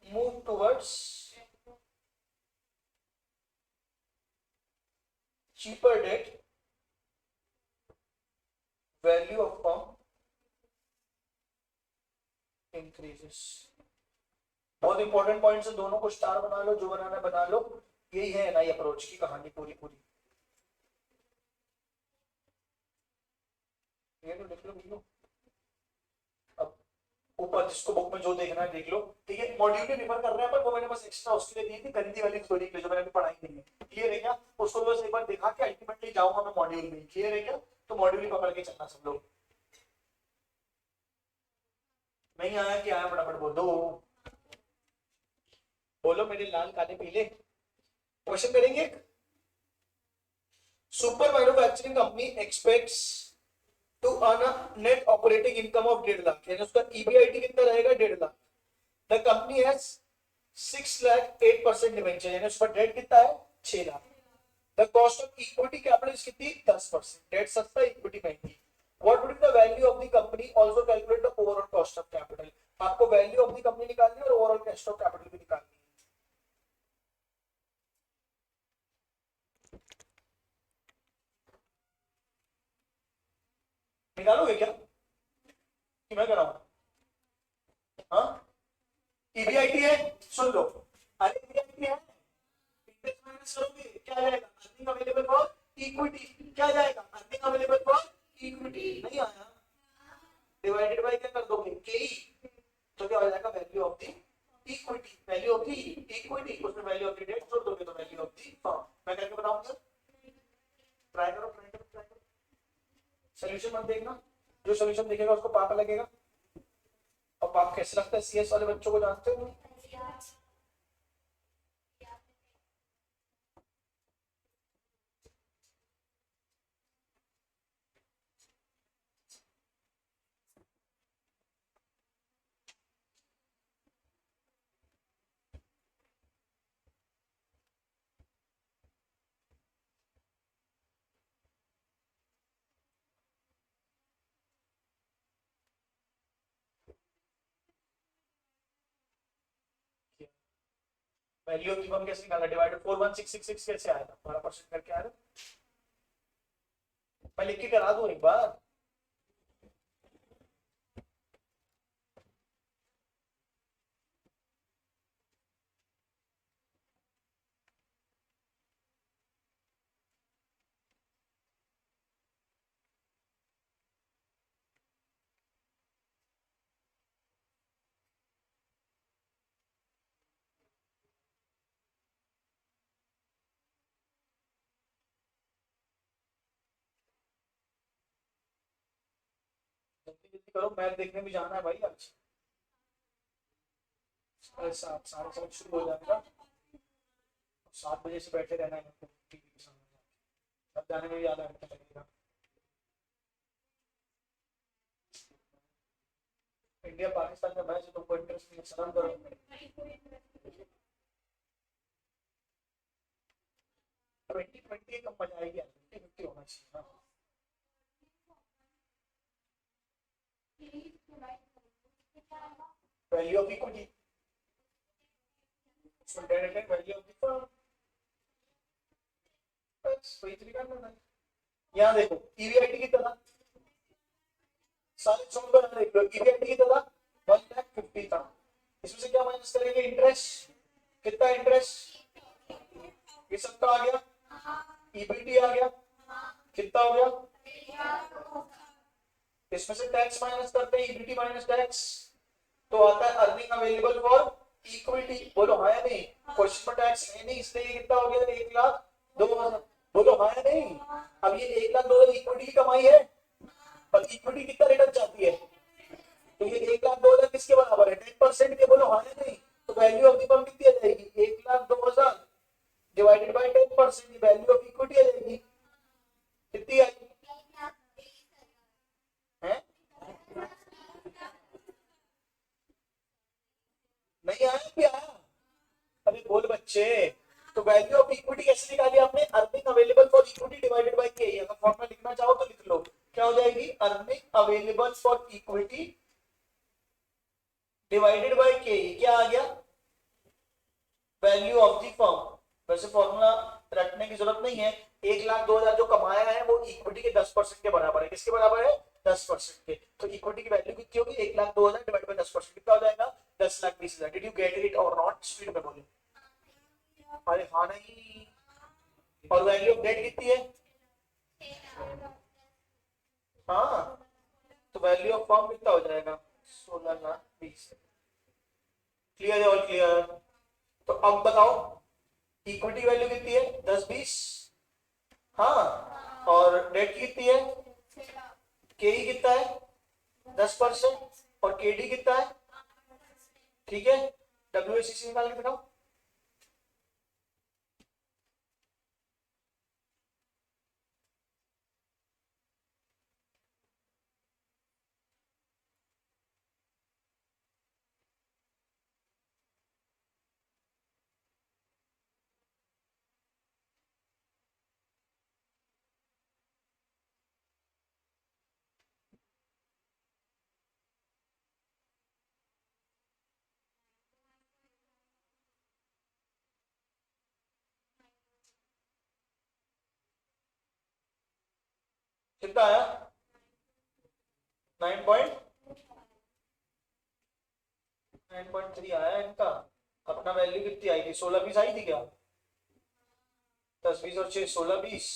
move towards cheaper debt, value of firm increases। बहुत इंपॉर्टेंट पॉइंट्स है, दोनों को स्टार बना लो, जो बनाना है बना लो। यही है एनआई अप्रोच की कहानी पूरी पूरी। ये तो देख लो, अब ऊपर जिसको बुक में जो देखना है देख लो। ठीक है, मॉड्यूल भी रिफर कर रहे हैं पर वो मैंने बस एक्स्ट्रा उसके लिए दी थी, गंदी वाली स्टोरी के लिए जो मैंने अभी पढ़ाई नहीं है। क्लियर है क्या? उसको बस एक बार दिखा के अल्टीमेटली जाऊंगा मैं मॉड्यूल में। क्लियर है क्या? तो मॉड्यूल ही पकड़ के चलना सब लोग। नहीं आया कि आया? फटाफट बोल दो, बोलो मेरे लाल काले पीले। क्वेश्चन करेंगे। Super manufacturing company expects to earn a net operating income of 1.5 lakh, यानी उसका ईबीआईटी कितना रहेगा? 1.5 lakh. The company has 6 lakh 8% debenture, यानी उसका डेट कितना है? 6 lakh. The cost of equity capital कितनी? 10%। डेट सस्ता, इक्विटी महंगी। What would be the value of the company? Also calculate the overall cost of capital. आपको वैल्यू ऑफ द कंपनी निकालनी है और ओवरऑल कॉस्ट ऑफ कैपिटल भी निकालनी है। निकालोगे क्या कि मैं कराऊं? हाँ, ईबीआईटी है, सुन लो। अरे ईबीआईटी है, इंटरेस्ट माइनस करोगे क्या आ जाएगा? Earning available for equity. क्या जाएगा? Earning available for equity. नहीं आया? डिवाइडेड बाय क्या कर दोगे? के। तो क्या हो जाएगा? Value of the equity. Value of the equity, उसमें वैल्यू ऑफ द डेट जोड़ दोगे तो वैल्यू ऑफ द फर्म। मैं करके बताऊंगा, ट्राई करो ट्राई करो ट्राई करो। सॉल्यूशन मत देखना, जो सॉल्यूशन देखेगा उसको पाप लगेगा। और पाप कैसे लगता है? सीएस वाले बच्चों को जानते हो? वैल्यू ऑफ द फर्म कैसे निकाला? डिवाइडेड 41666 कैसे आया था? 12% करके आया था। मैं लिख के करा दूं एक बार। जल्दी जल्दी करो, मैच देखने भी जाना है भाई आज। 7:30 7:30 शुरू हो जाएगा। 7 बजे से बैठे रहना है टीवी के सामने। अब जाने में भी आधा घंटा लगेगा। इंडिया पाकिस्तान का मैच है, तुमको इंटरेस्ट नहीं? शर्म करो। 2020 कम मजा आएगी यार, 50-50 होना चाहिए ना। Value of equity, value of the firm, बस वही तरीका करना है। यहाँ देखो ईवीआईटी की तरह सारे सॉल्व करना, देख लो ईवीआईटी की तरह 1,50,000 था। इसमें से क्या माइनस करेंगे? इंटरेस्ट। कितना इंटरेस्ट? ये सबका आ गया। ईबीटी आ गया, कितना हो गया? इसमें से टैक्स माइनस करते हैं, ईबीटी माइनस टैक्स, तो आता है अर्निंग अवेलेबल फॉर इक्विटी। बोलो हाँ या नहीं? क्वेश्चन में टैक्स है नहीं, इसलिए ये कितना हो गया? 1,02,000। बोलो हाँ या नहीं? अब ये 1,02,000 इक्विटी की कमाई है और इक्विटी कितना रिटर्न चाहती है? तो ये 1,02,000 किसके बराबर है? 10% के। बोलो हाँ या नहीं? तो वैल्यू ऑफ द फर्म कितनी आ जाएगी? 1,02,000 divided by 10%, value of equity आ जाएगी। कितनी आई है? नहीं आया क्या? अभी बोल बच्चे। तो वैल्यू ऑफ इक्विटी कैसे निकाली आपने? Earning available for equity divided by के। अगर फॉर्मूला लिखना चाहो तो लिख लो, क्या हो जाएगी? Earning available for equity divided by के। क्या आ गया? Value of the firm. वैसे फॉर्मूला रटने की जरूरत नहीं है। 1,02,000 जो कमाया है वो इक्विटी के 10% के बराबर है। किसके बराबर है? 10% के। तो इक्विटी की वैल्यू कितनी होगी? 1,02,000 डिवाइड बाय 10%, कितना हो जाएगा? 10,20,000। डिड यू गेट इट और नॉट? स्पीड में बोलो। अरे हाँ नहीं। और वैल्यू ऑफ डेट कितनी है? हाँ, तो वैल्यू ऑफ फर्म कितना हो जाएगा? 16,20,000। क्लियर है? और क्लियर? तो अब बताओ इक्विटी वैल्यू कितनी है? 10-20। हाँ, और डेट कितनी है? के ई कितना है? 10%। और के डी कितना है? ठीक है, डब्ल्यू एस सी निकाल के दिखाओ। कितना आया? 9.3 आया इनका। अपना वैल्यू कितनी आई थी? 16-20 आई थी क्या? 10-20 और 6 16-20।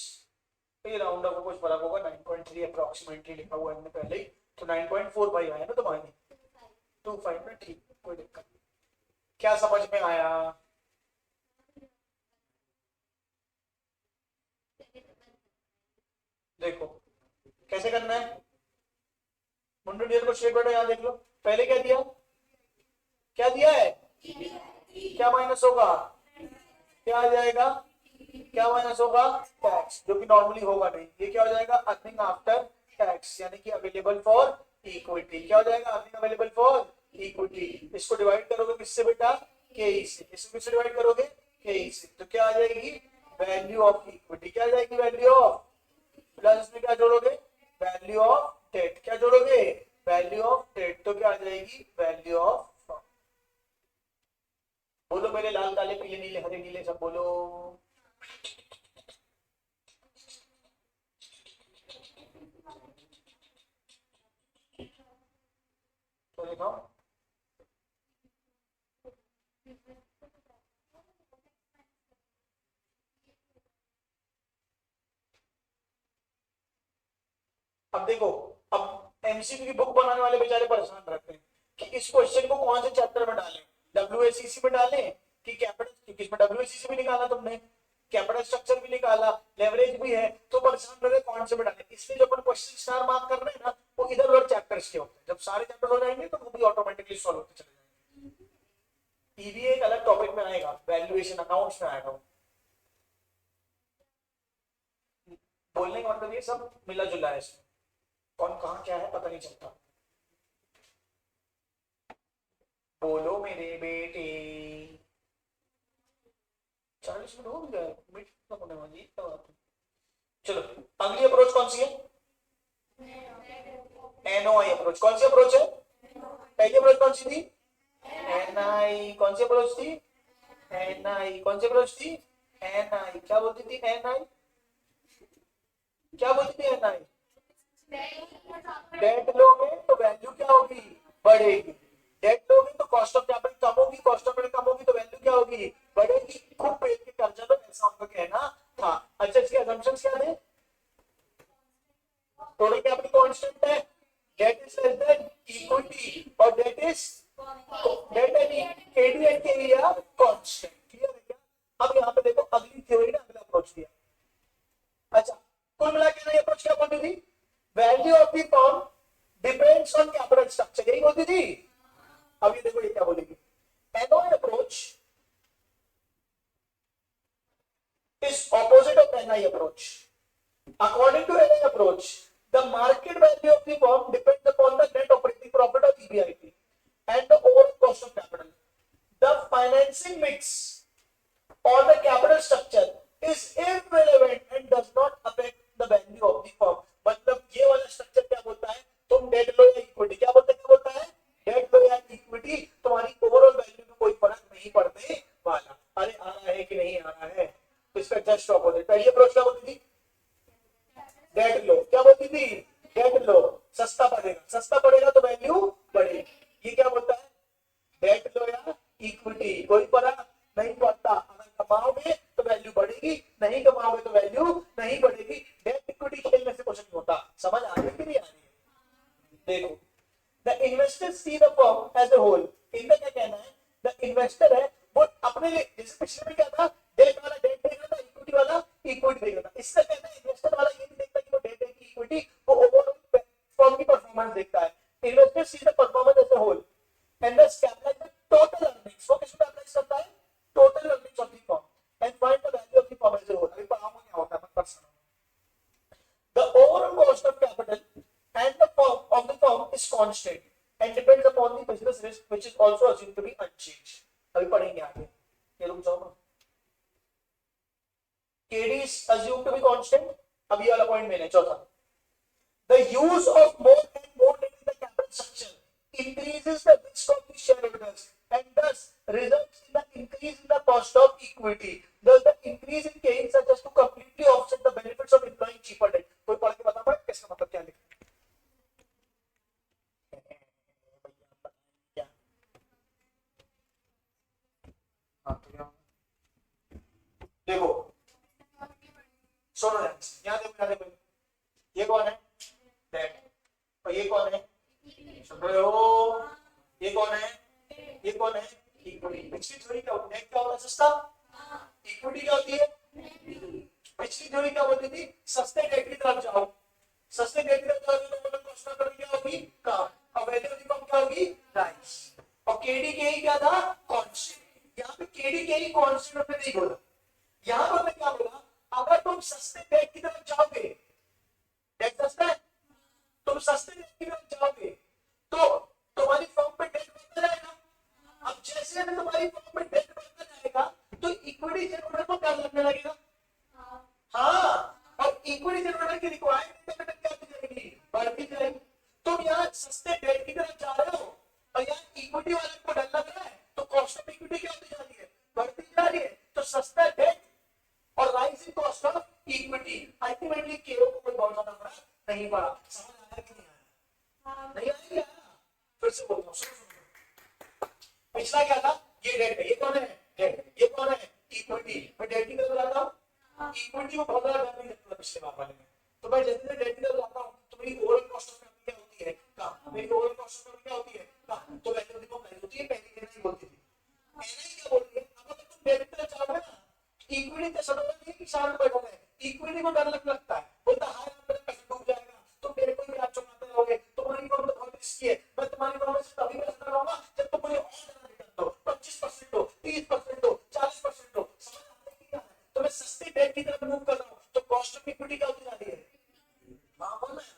तो ये राउंड अप कुछ फर्क होगा। 9.3 अप्रोक्सीमेटली लिखा हुआ है हमने पहले ही। तो 9.45 आया ना तुम्हारी? 25 में। ठीक, कोई दिक्कत नहीं। क्या समझ में आया? देखो कैसे करना है। मुंडू डियर को स्ट्रेट बैठो, यहाँ देख लो। पहले क्या दिया? क्या दिया है? क्या माइनस होगा? क्या आ जाएगा? क्या माइनस होगा? टैक्स, जो कि नॉर्मली होगा नहीं। ये क्या हो जाएगा? अर्निंग आफ्टर टैक्स, यानी कि अवेलेबल फॉर इक्विटी। क्या हो जाएगा? Earning available for equity. इसको डिवाइड करोगे किससे बेटा? के ई से। इसको किससे डिवाइड करोगे? के ई से। तो क्या आ जाएगी? Value of equity. क्या आ जाएगी? वैल्यू ऑफ, प्लस इसमें क्या जोड़ोगे? Value of date. क्या जोड़ोगे? Value of date. तो क्या आ जाएगी? Value of. बोलो मेरे लाल काले पीले नीले हरे नीले सब बोलो। तो देखो अब देखो, अब एमसीक्यू की बुक बनाने वाले बेचारे परेशान रहते हैं कि इस क्वेश्चन को कौन से चैप्टर में डालें। डब्ल्यूएसीसी में डालें कि कैपिटल, क्योंकि इसमें डब्ल्यूएसीसी भी निकाला तुमने, कैपिटल स्ट्रक्चर भी निकाला, लेवरेज भी है, तो परेशान रह रहे कौन से में डालें। इसलिए जो अपन क्वेश्चन स्टार मार्क कर रहे हैं ना, वो इधर उधर चैप्टर्स के होते हैं। जब सारे चैप्टर हो जाएंगे तो वो भी ऑटोमेटिकली सॉल्व होते चले जाएंगे। ईवीए एक अलग टॉपिक में आएगा, वैल्यूएशन अकाउंट्स में आएगा। बोलने का मतलब ये सब मिला जुला है इसमें, कौन कहाँ क्या है पता नहीं चलता। बोलो मेरे बेटे। 40 मिनट हो गया, मिनट खत्म होने वाली है, क्या बात है। चलो अगली अप्रोच कौन सी है? NOI approach. कौन सी अप्रोच है? पहली अप्रोच कौन सी थी? एनआई। कौन सी अप्रोच थी? एनआई। कौन सी अप्रोच थी? एनआई। क्या बोलती थी एनआई? क्या बोलती थी एनआई? डेट लोगे तो वैल्यू क्या होगी? बढ़ेगी। डेट लोगे तो कॉस्ट ऑफ कैपिटल कम होगी, कॉस्ट ऑफ कैपिटल कम होगी तो वैल्यू क्या होगी? बढ़ेगी। खूब पेट के कर्जा लो, ऐसा उनका कहना था। अच्छा, इसके असम्पशंस क्या थे? टोटल कैपिटल कांस्टेंट है, debt is less than equity, और debt is debt and KD and KV are constant. Clear है क्या? अब यहाँ पे देखो अगली थ्योरी ने अगला अप्रोच दिया। अच्छा, कुल मिला के ये अप्रोच क्या बोलती थी? Value of the firm depends on capital structure, यही बोलती थी। अब ये देखो ये क्या बोलेगी। NOI approach is opposite of NI approach. According to NI approach, the market value of the firm depends upon the net operating profit of EBIT and the overall cost of capital. The financing mix or the capital structure is irrelevant and does not affect the value of the firm. मतलब ये वाला structure क्या बोलता है, तुम date लो या equity, क्या बोलता है डेट लो या इक्विटी, तुम्हारी ओवरऑल वैल्यू में कोई फर्क नहीं पड़ने वाला। अरे आ रहा है कि नहीं आ रहा है, तो इसका जस्ट ऑपोजिट। पहली अप्रोच क्या बोलती थी, डेट लो, क्या बोलती थी डेट लो, सस्ता पड़ेगा तो वैल्यू बढ़ेगी। ये क्या बोलता है, डेट लो या इक्विटी, कोई फर्क नहीं पड़ता, अगर कमाओगे तो वैल्यू बढ़ेगी, नहीं कमाओगे तो वैल्यू नहीं बढ़ेगी। डेट इक्विटी खेलने से कुछ नहीं होता। समझ आ रही है कि नहीं आ रही है? देखो, the investor see the firm as a whole. इनका क्या कहना है, द इन्वेस्टर है वो अपने लिए, जैसे पिछले में क्या था, डेट वाला डेट देगा था, इक्विटी वाला इक्विटी देगा था। इसका कहना है इन्वेस्टर वाला ये नहीं देखता कि वो डेट है कि इक्विटी, वो ओवरऑल फर्म की परफॉर्मेंस देखता है। Investor see the performance as a whole and the stabilize the total earnings. वो किसको स्टैबलाइज करता है, total earnings of the firm and find the value of the firm as a whole. अभी पढ़ाऊंगा क्या होता है, मैं कर सकता हूँ। The overall cost of capital and the firm of the firm is constant and depends upon the business risk which is also assumed to be unchanged. अभी पढ़ेंगे आगे, ये रुक जाओ ना। KD is assumed to be constant। अब ये वाला पॉइंट मैंने चौथा, the use of more and more debt in the capital structure increases the risk of the shareholders and thus results in the increase in the cost of equity. Thus the increase in gains such as to completely offset the benefits of employing cheaper debt. कोई पढ़ के बता पाए इसका मतलब क्या लिखा है? देखो सुनो यहाँ देखो, ये कौन है, डेट, और ये कौन है, सुन रहे हो, ये कौन है, ये कौन है, इक्विटी। पिछली थ्योरी क्या होती है, क्या होता है सस्ता, इक्विटी क्या होती है, पिछली थ्योरी क्या बोलती थी, सस्ते डेट की तरफ जाओ, सस्ते डेट की तरफ जाओगे तो मतलब कॉस्ट ऑफ कैपिटल क्या होगी, कम, और वैल्यू ऑफ द फर्म क्या होगी, राइज। और केडी के ही क्या था, कांस्टेंट। यहाँ पे केडी के ही कांस्टेंट में नहीं बोला, यहाँ पर मैं क्या बोला, अगर तुम सस्ते डेट की तरफ जाओगे, डेट सस्ता है, तुम सस्ते डेट की तरफ जाओगे तो तुम्हारी फर्म पे डेट बढ़ता जाएगा। अब जैसे तुम्हारी फर्म पे डेट बढ़ता जाएगा तो इक्विटी जनरेटर को क्या लगने लगेगा, हाँ, और इक्विटी जनरेटर की रिक्वायरमेंट क्या होती जाएगी, बढ़ती जाएगी। तुम यहाँ सस्ते डेट की तरफ जा रहे हो और यहाँ इक्विटी वाले को डर लग रहा है, तो कॉस्ट ऑफ इक्विटी क्या होती जा रही है, बढ़ती जा रही है। तो सस्ता डेट और rising cost of equity, ultimately केओ को कोई बहुत ज्यादा फर्क नहीं पड़ा। समझ आया कि नहीं आया, नहीं आया, फिर से बोलता हूँ। पिछला क्या था, ये डेट है, ये कौन है, डेट, ये कौन है, इक्विटी। मैं डेट की तरफ जाता हूँ, इक्विटी को बहुत ज्यादा डर नहीं लगता पिछले बार वाले में, तो मैं जैसे डेट की तरफ जाता हूँ तो मेरी ओवरऑल कॉस्ट ऑफ कैपिटल क्या होती है, कम, मेरी ओवरऑल कॉस्ट ऑफ कैपिटल क्या होती है, कम, तो वैल्यू देखो प्राइस होती है, पहले एनआई बोलती थी, एनआई क्या बोल रही है, अगर तुम डेट की तरफ जाओगे ना, इक्विटी का सडन नहीं कि शांत बैठो है, इक्विटी को डर लगता है, बोलता है मेरा पैसा डूब जाएगा, तुम मेरे को भी आप चुकाते रहोगे, तुम्हारी फर्म तो बहुत रिस्की है, मैं तुम्हारी फर्म से तभी पैसा लगाऊंगा जब तुम मुझे और ज्यादा रिटर्न दो, 25% दो, 30% दो, 40% दो। समझ आता है क्या है, तो मैं सस्ते डेट की तरफ मूव कर रहा हूँ, तो कॉस्ट ऑफ इक्विटी क्या होती जा रही है, हाँ बोलना है,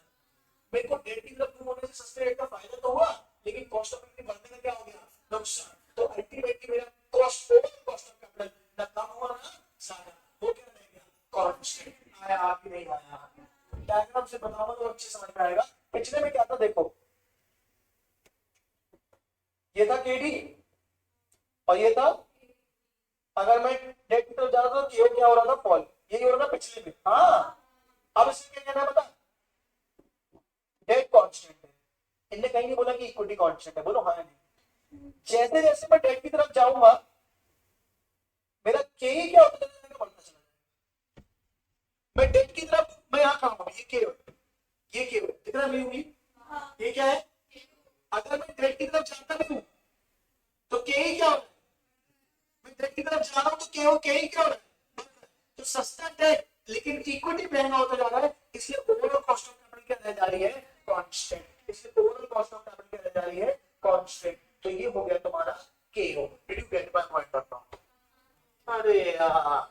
मेरे को डेट की तरफ मूव होने से सस्ते डेट का फायदा तो हुआ, लेकिन कॉस्ट ऑफ इक्विटी बढ़ने का क्या हो गया, नुकसान। तो अल्टीमेटली मेरा कॉस्ट ऑफ कैपिटल ना कम हुआ ना ज्यादा, वो क्या रह गया, कांस्टेंट। आया कि नहीं आया, डायग्राम से बताऊंगा तो अच्छे समझ में आएगा। पिछले में क्या था देखो, ये था केडी और ये था, अगर मैं डेट की तरफ जा रहा था तो क्या हो रहा था, फॉल, यही हो रहा था पिछले में। हाँ, अब इसमें क्या कहना है बता, डेट कांस्टेंट है, इनने कहीं नहीं बोला कि इक्विटी कांस्टेंट है, बोलो हाँ नहीं। जैसे जैसे मैं डेट की तरफ जाऊंगा मेरा के ही क्या होता है, बढ़ता चला जाएगा। मैं डेट की तरफ, मैं यहाँ खड़ा हूँ, ये के दिख रहा है, ये क्या है, अगर मैं डेट की तरफ जाता हूँ तो के ही क्या हो रहा है, मैं डेट की तरफ जा रहा हूँ तो के ही क्या हो रहा है, तो सस्ता डेट लेकिन इक्विटी महंगा होता जा रहा है, इसलिए ओवरऑल कॉस्ट ऑफ कैपिटल क्या रह जा रही है, कांस्टेंट। इसलिए ओवरऑल कॉस्ट ऑफ कैपिटल क्या रह जा रही है, कांस्टेंट। तो ये हो गया तुम्हारा केओ। Did you get my point और नॉट? अरे यार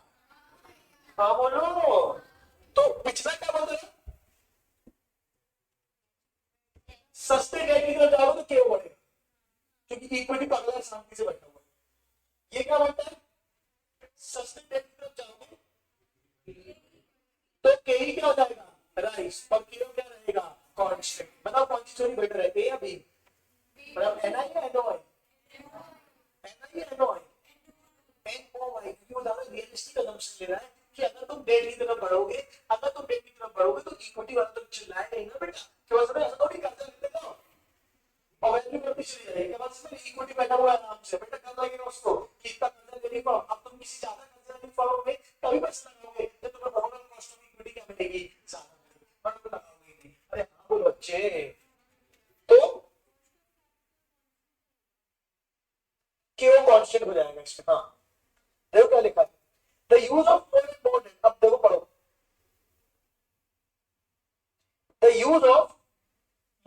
हाँ बोलो। तो पिछला क्या बोल रहे, सस्ते डेट की तरफ जाओगे तो क्या बढ़ेगा, क्योंकि इक्विटी पर अगला शांति से बैठा हुआ है। ये क्या बनता है, सस्ते डेट की तरफ जाओगे तो के क्या हो जाएगा, राइस, और के क्या रहेगा, कांस्टेंट। बताओ कौन सी थ्योरी बेटर है, ए या बी, मतलब एनआई या एनओआई, एनआई या एनओआई, एनओआई, क्योंकि वो ज्यादा रियलिस्टिक assumption ले रहा है कि अगर तुम डेट की तरफ बढ़ोगे, अगर तुम डेट की तरफ बढ़ोगे तो इक्विटी वाला तो चिल्लाएगा ही ना बेटा, कि बस ऐसा थोड़ी करते रहते हो और वैल्यू बढ़ती चली जाएगी, बस में इक्विटी बैठा हुआ है आराम से, बेटा कर लगेगा उसको कि इतना कर्जा लेने को, अब तुम किसी ज्यादा कर्जा लेने पाओगे तभी पैसा लगाओगे, तो तुम्हें ओवरऑल कॉस्ट ऑफ इक्विटी क्या मिलेगी, ज्यादा मिलेगी, पर तुम लगाओगे नहीं। अरे हाँ बोलो बच्चे, तो क्यों कांस्टेंट हो जाएगा इसमें, हाँ देखो क्या लिखा है, the use of more important, अब देखो पढ़ो, the use of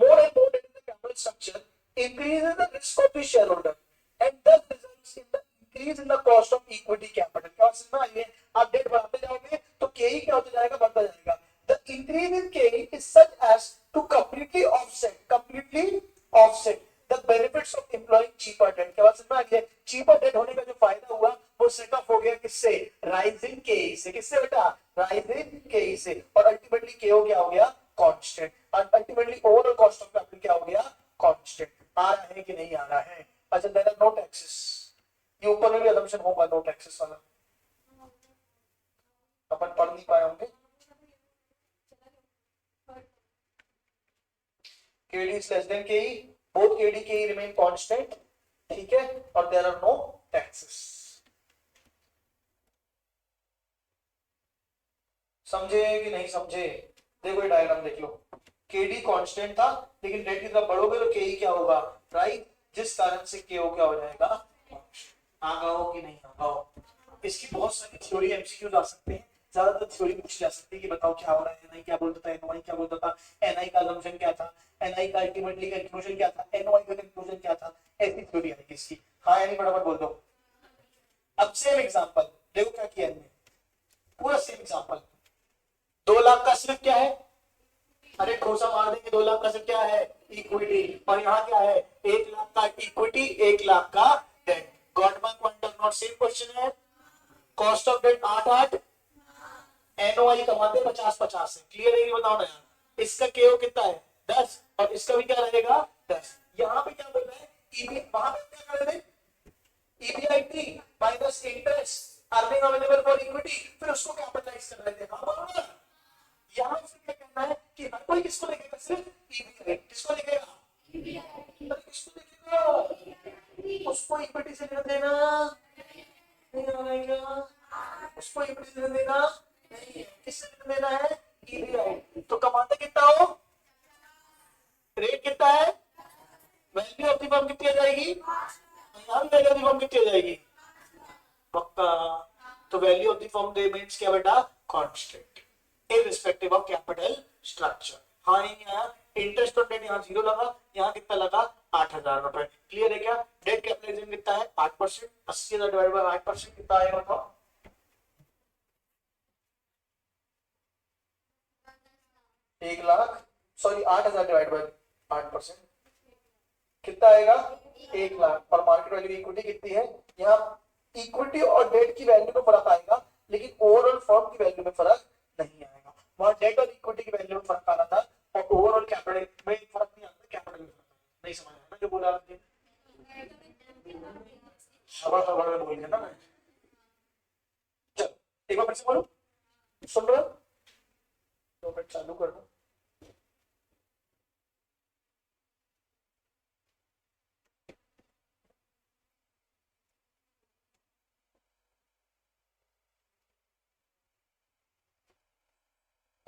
more important in the capital structure increases the risk of the shareholder and thus results in the increase in the cost of equity capital। क्या समझ में आई है, आप date बढ़ाते जाओगे तो के क्या होता जाएगा, बढ़ता जाएगा। The increase in K is such as to completely offset the benefits of employing cheaper debt। क्या समझ में आई है, cheaper debt होने का जो फायदा हुआ वो सेट ऑफ हो गया किससे, राइजिंग के से, किससे बेटा, राइजिंग के से, और अल्टीमेटली के हो क्या हो गया, कांस्टेंट, और ultimately overall cost of capital क्या हो गया, कांस्टेंट। आ रहा है कि नहीं आ रहा है, अच्छा देयर आर नो टैक्सेस, ये ऊपर में भी assumption होगा नो टैक्सेस वाला, अपन पढ़ नहीं पाए होंगे। KD is less than KE, both KD KE remain constant, ठीक है, और there are no taxes। समझे कि नहीं समझे, देखो ये डायग्राम देख लो, KD कांस्टेंट था लेकिन डेट की तरफ बढ़ोगे तो KE क्या होगा, राइट, जिस कारण से KO क्या हो जाएगा, आगा हो कि नहीं आगा हो। इसकी बहुत सारी थ्योरी एमसीक्यूज आ सकते हैं, ज्यादातर थ्योरी पूछ जा सकती है कि बताओ क्या हो रहा है, एनआई क्या बोलता था, एनओआई क्या बोलता था, एनआई का assumption क्या था, एनआई का अल्टीमेटली कंक्लूजन क्या था, एनओआई का कंक्लूजन क्या था, ऐसी थ्योरी आएगी इसकी। हाँ यानी फटाफट बोल दो। अब सेम एग्जांपल देखो क्या किया इन्होंने, पूरा सेम एग्जांपल, 2 लाख का सिर्फ क्या है, अरे ठोसा मार देंगे, 2 लाख का सिर्फ क्या है, इक्विटी, और यहाँ क्या है, 1 लाख का इक्विटी, 1 लाख का डेट। गॉट माय पॉइंट और नॉट, सेम क्वेश्चन है, कॉस्ट ऑफ डेट 8 एनओआई कमाते 50 है, क्लियर है, बताओ ना यार, इसका केओ कितना है 10 और इसका भी क्या रहेगा 10। यहाँ पे क्या बोल रहा है, ईबी, वहां पे क्या कर रहे थे, EBIT minus interest earning available for equity, फिर उसको कैपिटलाइज कर रहे थे, हाँ बोलो ना। यहाँ से क्या कहना है कि हर कोई किसको लिखेगा, सिर्फ ईबीआई, किसको लिखेगा, किसको लिखेगा, उसको इक्विटी से लेना देना नहीं आएगा, उसको इक्विटी से लेना देना नहीं है, किससे लेना देना है, ईबीआई। तो कमाते कितना हो, रेट कितना है, वैल्यू ऑफ द फर्म कितनी आ जाएगी, यहाँ भी वैल्यू ऑफ द फर्म कितनी आ जाएगी, पक्का। तो value of the firm remains क्या बेटा, constant irrespective of capital structure. हाँ नहीं आया, इंटरेस्ट ऑन डेट यहाँ 0 लगा, यहाँ कितना लगा 8,000 रुपए, क्लियर है क्या। डेट कैपिटलाइजेशन कितना है 8%, 80,000 डिवाइड बाय 8% कितना आएगा बताओ, 1 लाख, सॉरी 8,000 डिवाइड बाय 8% कितना आएगा 1 लाख, और मार्केट वैल्यू इक्विटी कितनी है, यहाँ इक्विटी और डेट की वैल्यू में फर्क आएगा लेकिन ओवरऑल फर्म की वैल्यू में फर्क नहीं आएगा। वहां डेट और इक्विटी की वैल्यू में फर्क आ रहा था और ओवरऑल कैपिटल में फर्क नहीं आता, कैपिटल में फर्क नहीं समझ आया जो बोला आपने, हवा हवा में बोल दिया ना मैं। चल एक बार फिर से बोलो, सुन रहे हो, 2 मिनट चालू कर दो।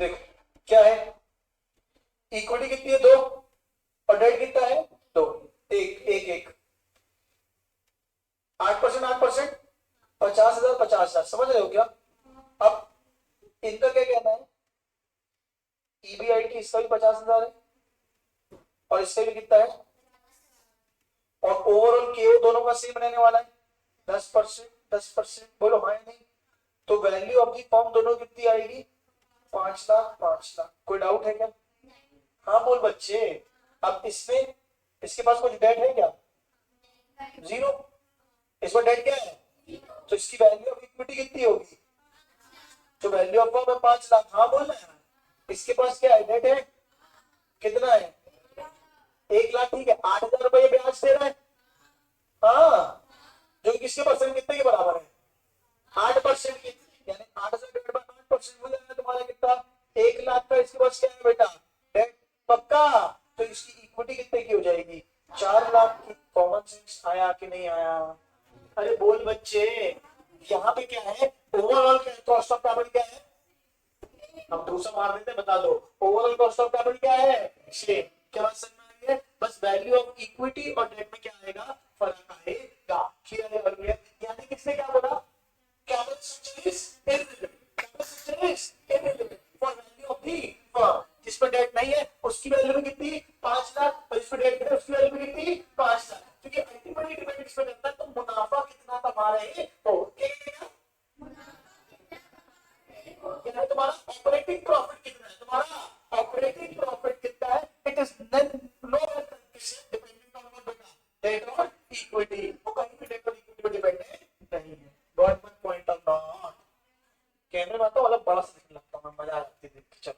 देखो क्या है, इक्विटी कितनी है 2 और डेट कितना है 2, एक एक एक 8%, 8%, 50,000 50,000, समझ रहे हो क्या। अब इनका क्या कहना है, ईबीआईटी इसका भी 50,000 है और इसका भी कितना है, और ओवरऑल केओ दोनों का सेम रहने वाला है 10%, 10%, बोलो हाँ या नहीं, तो वैल्यू ऑफ दी फर्म दोनों कितनी आएगी? 5 लाख 5 लाख। कोई डाउट है क्या? हाँ बोल बच्चे। अब इसमें इसके पास कुछ डेट है क्या? जीरो। इसमें डेट क्या है? तो इसकी वैल्यू ऑफ इक्विटी कितनी होगी? तो वैल्यू ऑफ फर्म है 5 लाख। हाँ बोल रहे हैं। इसके पास क्या है? डेट है कितना है? 1 लाख। ठीक है, 8,000 रुपये ब्याज दे रहा है। हाँ, जो किसके परसेंट कितने के बराबर है? 8% की। यानी 8,000 डिवाइड बाय 8% हो जाएगा तुम्हारा कितना? 1 लाख का। इसके पास क्या है बेटा? डेट। पक्का। तो इसकी इक्विटी कितने की हो जाएगी? 4 लाख की। कॉमन सेंस आया कि नहीं आया? अरे बोल बच्चे। यहाँ पे क्या है? ओवरऑल कॉस्ट ऑफ कैपिटल क्या है? हम दूसरा मार देते, बता दो। ओवरऑल कॉस्ट ऑफ कैपिटल क्या है? सेम। क्या बात समझ में आ रही है? बस वैल्यू ऑफ इक्विटी और डेट में क्या आएगा? फर्क आएगा। क्लियर है? यानी किसने क्या बोला? Capital structure is irrelevant. Capital structure is irrelevant for value of the firm. जिस पर डेट नहीं है उसकी वैल्यू भी कितनी? 5 लाख। और जिस पर डेट है उसकी वैल्यू भी कितनी? 5 लाख। क्योंकि अल्टीमेटली डिपेंड इस पर करता है तो मुनाफा कितना कमा रहे हो। क्या यानी तुम्हारा ऑपरेटिंग प्रॉफिट कितना है? तुम्हारा ऑपरेटिंग प्रॉफिट कितना है? It is no dependent on what बेटा? डेट और इक्विटी। वो कहीं भी डेट और इक्विटी पे डिपेंडेंट नहीं है। Got my point of not? कैमरे में तो मतलब बड़ा सा दिखने लगता है, मजा आ जाती है देख के। चलो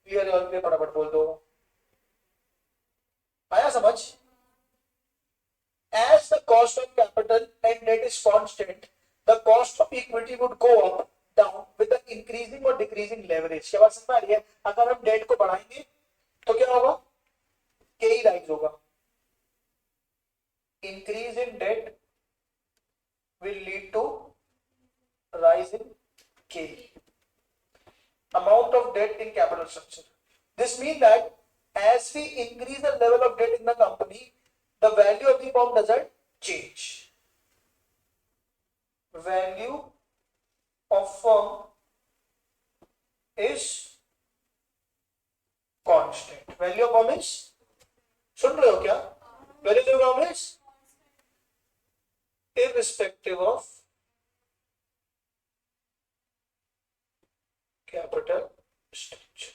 क्लियर है? और फटाफट बोल दो। आया समझ? As the cost of capital and debt is constant, the cost of equity would go up, down with the increasing or decreasing leverage. क्या बात समझ में आ रही है? अगर हम डेट को बढ़ाएंगे तो क्या होगा? के ही राइज होगा। Increase in debt will lead to rise in K. Amount of debt in capital structure. This means that as we increase the level of debt in the company, the value of the firm doesn't change. Value of firm is constant. Value of firm is, सुन रहे हो क्या? Value of firm is irrespective of capital structure.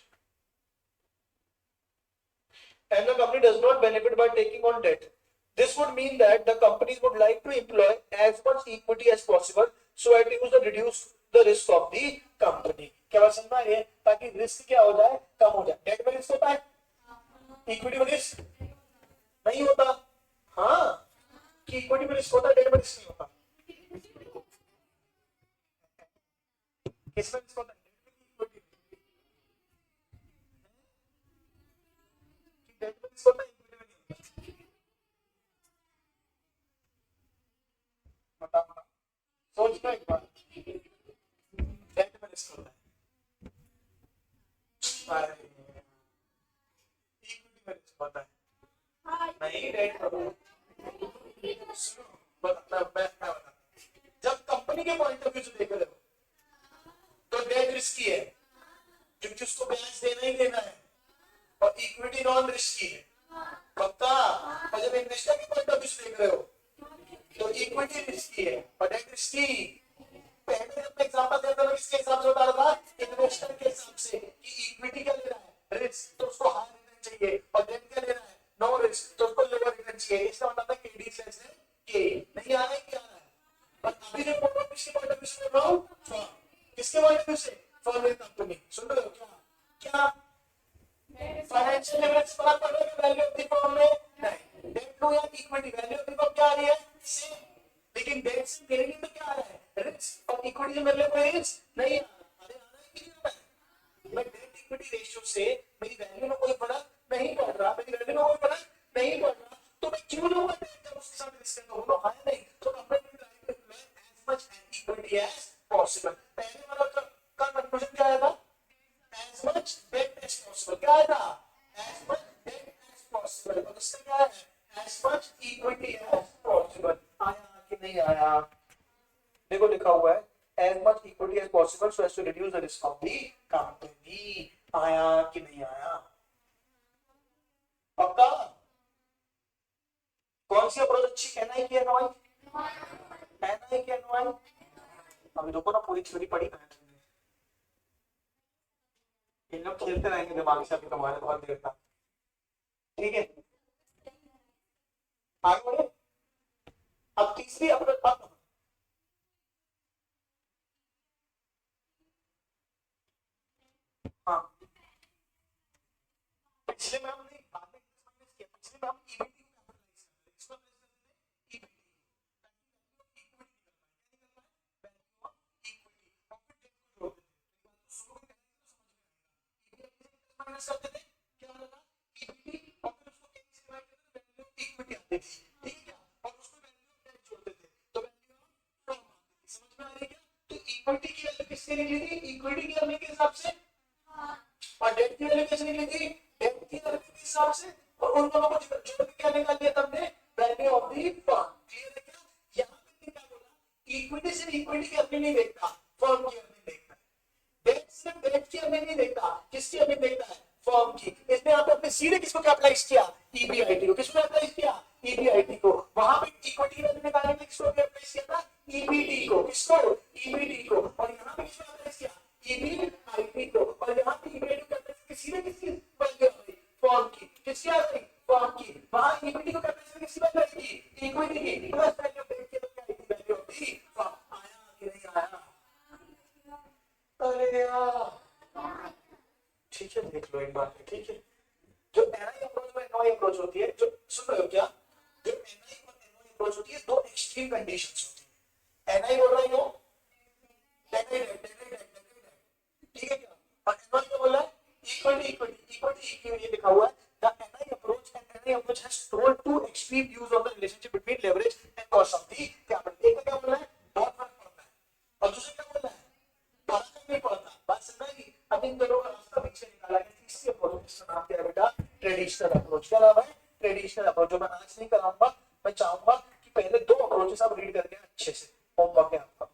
And the company does not benefit by taking on debt. This would mean that the companies would like to employ as much equity as possible so as to reduce the risk of the company. क्या बात समझ में आ रही है? ताकि risk क्या हो जाए? कम हो जाए। डेट में रिस्क होता है, इक्विटी में रिस्क नहीं होता। हाँ, कि इक्विटी में रिस्क होता है, डेट में रिस्क नहीं होता। किसमें रिस्क होता है? डेट में रिस्क होता है, इक्विटी में नहीं होता। बताओ, सोचना एक बार। डेट में रिस्क होता है, इक्विटी में रिस्क होता है नहीं। डेट जब कंपनी के पॉइंट ऑफ व्यू से देख रहे हो तो डेट रिस्की है क्योंकि उसको ब्याज देना ही देना है, और इक्विटी नॉन रिस्की है। पक्का? और जब इन्वेस्टर के पॉइंट ऑफ व्यू से देख रहे हो तो इक्विटी रिस्की है और डेट रिस्की। पहले जब मैं एग्जांपल देता था किसके हिसाब से बता रहा था? इन्वेस्टर के हिसाब से कि इक्विटी क्या ले रहा है? रिस्क, तो उसको हाई रिटर्न चाहिए, और डेट क्या ले रहा है? नो रिस्क, तो उसको लोअर रिटर्न चाहिए। इसका मतलब है केडी लेस देन के। नहीं आ रहा है? क्या आ रहा है? पर अभी जो बोल रहा हूं किसके पॉइंट ऑफ व्यू से बोल रहा हूं? फर्म। किसके पॉइंट ऑफ व्यू से? फर्म या कंपनी। सुन रहे हो क्या? क्या फाइनेंशियल लेवरेज फर्क पड़ेगा वैल्यू ऑफ द फर्म में? नहीं। डेट लो या equity, value of the firm क्या आ रही है? सेम। लेकिन डेट से मेरे लिए तो क्या आ रहा है? रिस्क। और इक्विटी से मेरे लिए कोई रिस्क नहीं आ रहा। अरे आ रहा है कि नहीं आ रहा है? मैं डेट इक्विटी रेशियो से मेरी वैल्यू में कोई फर्क नहीं पड़ रहा, मेरी वैल्यू में कोई फर्क नहीं पड़ रहा, तो मैं क्यों लूंगा डेट जब उसके साथ रिस्क का होना है? नहीं। तो अपने लाइफ में as much equity as possible. पहले वाला का कंक्लूजन क्या आया था? as much debt as possible। क्या आया था? as much debt as possible। और इसका क्या है? as much equity as possible। आया कि नहीं आया? देखो लिखा हुआ है as much equity as possible so as to reduce the risk of the company। आया कि नहीं आया? पक्का? कौन सी अप्रोच अच्छी? एनआई की एनवाई? एनआई की एनवाई? अभी देखो ना पूरी थ्योरी पढ़ी मैंने, इन लोग खेलते रहेंगे दिमाग से अभी तुम्हारे बहुत देर तक। ठीक है आगे बढ़े। अब तीसरी अब हाँ पिछले में हमने बाद में माइनस किया, पिछले में हम ईबीटी को कैपिटलाइज कर रहे हैं, इसको कैसे करते हैं ईबीटी, माइनस करते थे क्या होगा ईबीटी और फिर उसको कैसे डिवाइड करते थे वैल्यू ऑफ इक्विटी आती थी, ठीक है क्या, और उसको वैल्यू ऑफ डेट जोड़ते थे तो वैल्यू ऑफ फर्म आती थी, समझ में आ रही है क्या। तो इक्विटी की वैल्यू किससे निकली थी, इक्विटी की वैल्यू के हिसाब से, और डेट की वैल्यू कैसे निकली थी, डेट की वैल्यू के हिसाब से, और उन दोनों को जोड़ के क्या निकाल लिया तुमने, value of the firm. Clear है क्या। यहां पे क्या बोला, इक्विटी से इक्विटी की अपनी नहीं देखता, फर्म की अपनी देखता है, डेट सिर्फ डेट की अपनी नहीं देखता, किसकी अपनी देखता है, फर्म की। इसने यहाँ पे अपने सीधे किसको कैपिटलाइज किया, ईबीआईटी को, किसको कैपिटलाइज किया, ईबीआईटी को। वहां पे इक्विटी की वैल्यू निकालने के लिए किसको कैपिटलाइज किया था, ईबीटी को, किसको, ईबीटी को, और यहाँ पे किसको कैपिटलाइज किया, ईबीआईटी को, और यहाँ पे ईबीआईटी को कैपिटलाइज किया सीधे किसकी वैल्यू आ गई, फर्म की, किसकी आ गई, फर्म की। वहां ईबीटी को कैपिटलाइज किसकी वैल्यू आएगी, इक्विटी की, प्लस वैल्यू ऑफ डेट की वैल्यू ऑफ दी फर्म। आया कि नहीं आया, अरे यार ठीक है देख लो एक बार, ठीक है। जो एनआई अप्रोच में एनओआई अप्रोच होती है, जो सुन रहे हो क्या, जो एनआई और एनओआई अप्रोच होती है, दो एक्सट्रीम कंडीशंस होती है। एनआई बोल रहा हूं ठीक है क्या, और एनओआई क्या बोल रहा है, इक्विटी इक्विटी इक्विटी इक्विटी लिखा हुआ है। The NI approach and NI approach has told two extreme views of the relationship between leverage and cost of the capital. एक का क्या बोल रहा है, बहुत फर्क पड़ता है, और दूसरे क्या बोल रहा है, फर्क नहीं पड़ता। बात समझ आई। अब इन दोनों का रास्ता पीछे निकाला गया, तीसरी अप्रोच जिसका नाम क्या है बेटा, ट्रेडिशनल अप्रोच। क्या नाम है, ट्रेडिशनल अप्रोच। जो मैं आज नहीं कराऊंगा, मैं चाहूंगा कि पहले दो अप्रोचेस आप रीड करके अच्छे से, होमवर्क है आपका।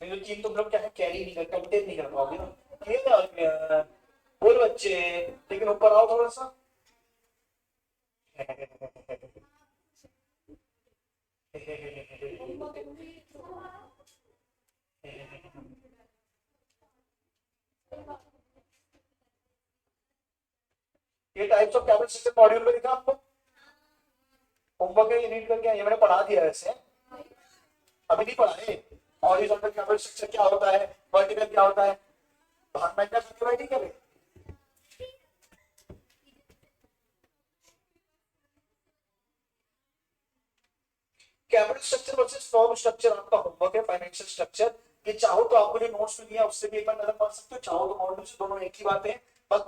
नहीं तो तीन तुम लोग क्या है, कैरी नहीं कर, कंटेन नहीं कर पाओगे ना। क्लियर है, बोल बच्चे, लेकिन ऊपर आओ थोड़ा सा। ये types of capital system module में दिखा आपको, होमवर्क है ये रीड करके, ये मैंने पढ़ा दिया वैसे, अभी नहीं पढ़ा है। हॉरिजॉन्टल कैपिटल स्ट्रक्चर क्या होता है, वर्टिकल क्या होता है, भाग क्या करके भाई, ठीक है भाई। Capital structure versus firm structure आपका होमवर्क है, फाइनेंशियल स्ट्रक्चर। ये चाहो तो आपको जो नोट्स मिली है उससे भी एक बार नजर मार सकते हो, चाहो तो मॉड्यूल से, दोनों एक ही बात है, बस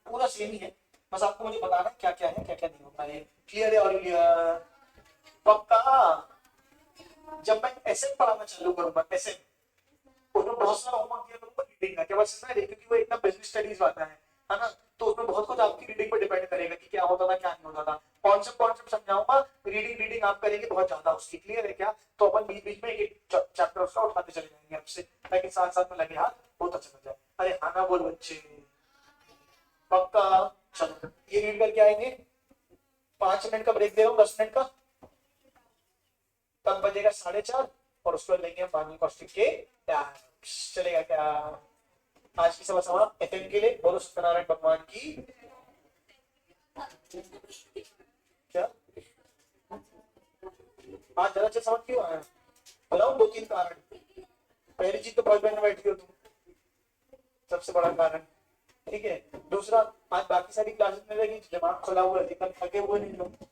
पूरा सेम ही है, बस आपको मुझे बताना क्या क्या है, क्या क्या नहीं होता है। क्लियर है, और पक्का। जब मैं एसएम पढ़ाना चालू करूंगा, एसएम उसमें बहुत सारा होमवर्क दिया करूंगा रीडिंग का, क्या बस ना, क्योंकि वो एकदम बिजनेस स्टडीज आता है ना, तो उसमें बहुत कुछ आपकी रीडिंग पर डिपेंड करेगा कि क्या होता था क्या नहीं होता था। कॉन्सेप्ट समझाऊंगा, रीडिंग आप करेंगे बहुत ज्यादा उसकी। क्लियर है क्या, तो अपन बीच बीच में एक चैप्टर उसका उठाते चले जाएंगे आपसे, ताकि साथ साथ में लगे हाथ होता चला जाए। अरे हाँ ना बोल बच्चे, पक्का। चलो ये रीड करके आएंगे, 5 मिनट का ब्रेक दे रहा हूँ, 10 मिनट का, तब बजेगा 4:30, और उसको लेंगे मानवीय कौशिक के चलेगा क्या। आज की सभा समाप्त। एफएम के लिए बोलो सत्यनारायण भगवान की। क्या आज ज्यादा अच्छा समझ क्यों आया, बताओ 2-3 कारण। पहली चीज तो बॉयज बैंड में बैठी हो तुम, सबसे बड़ा कारण, ठीक है। दूसरा, आज बाकी सारी क्लासेस में रहेगी, दिमाग खुला हुआ है, थके हुए नहीं लोग।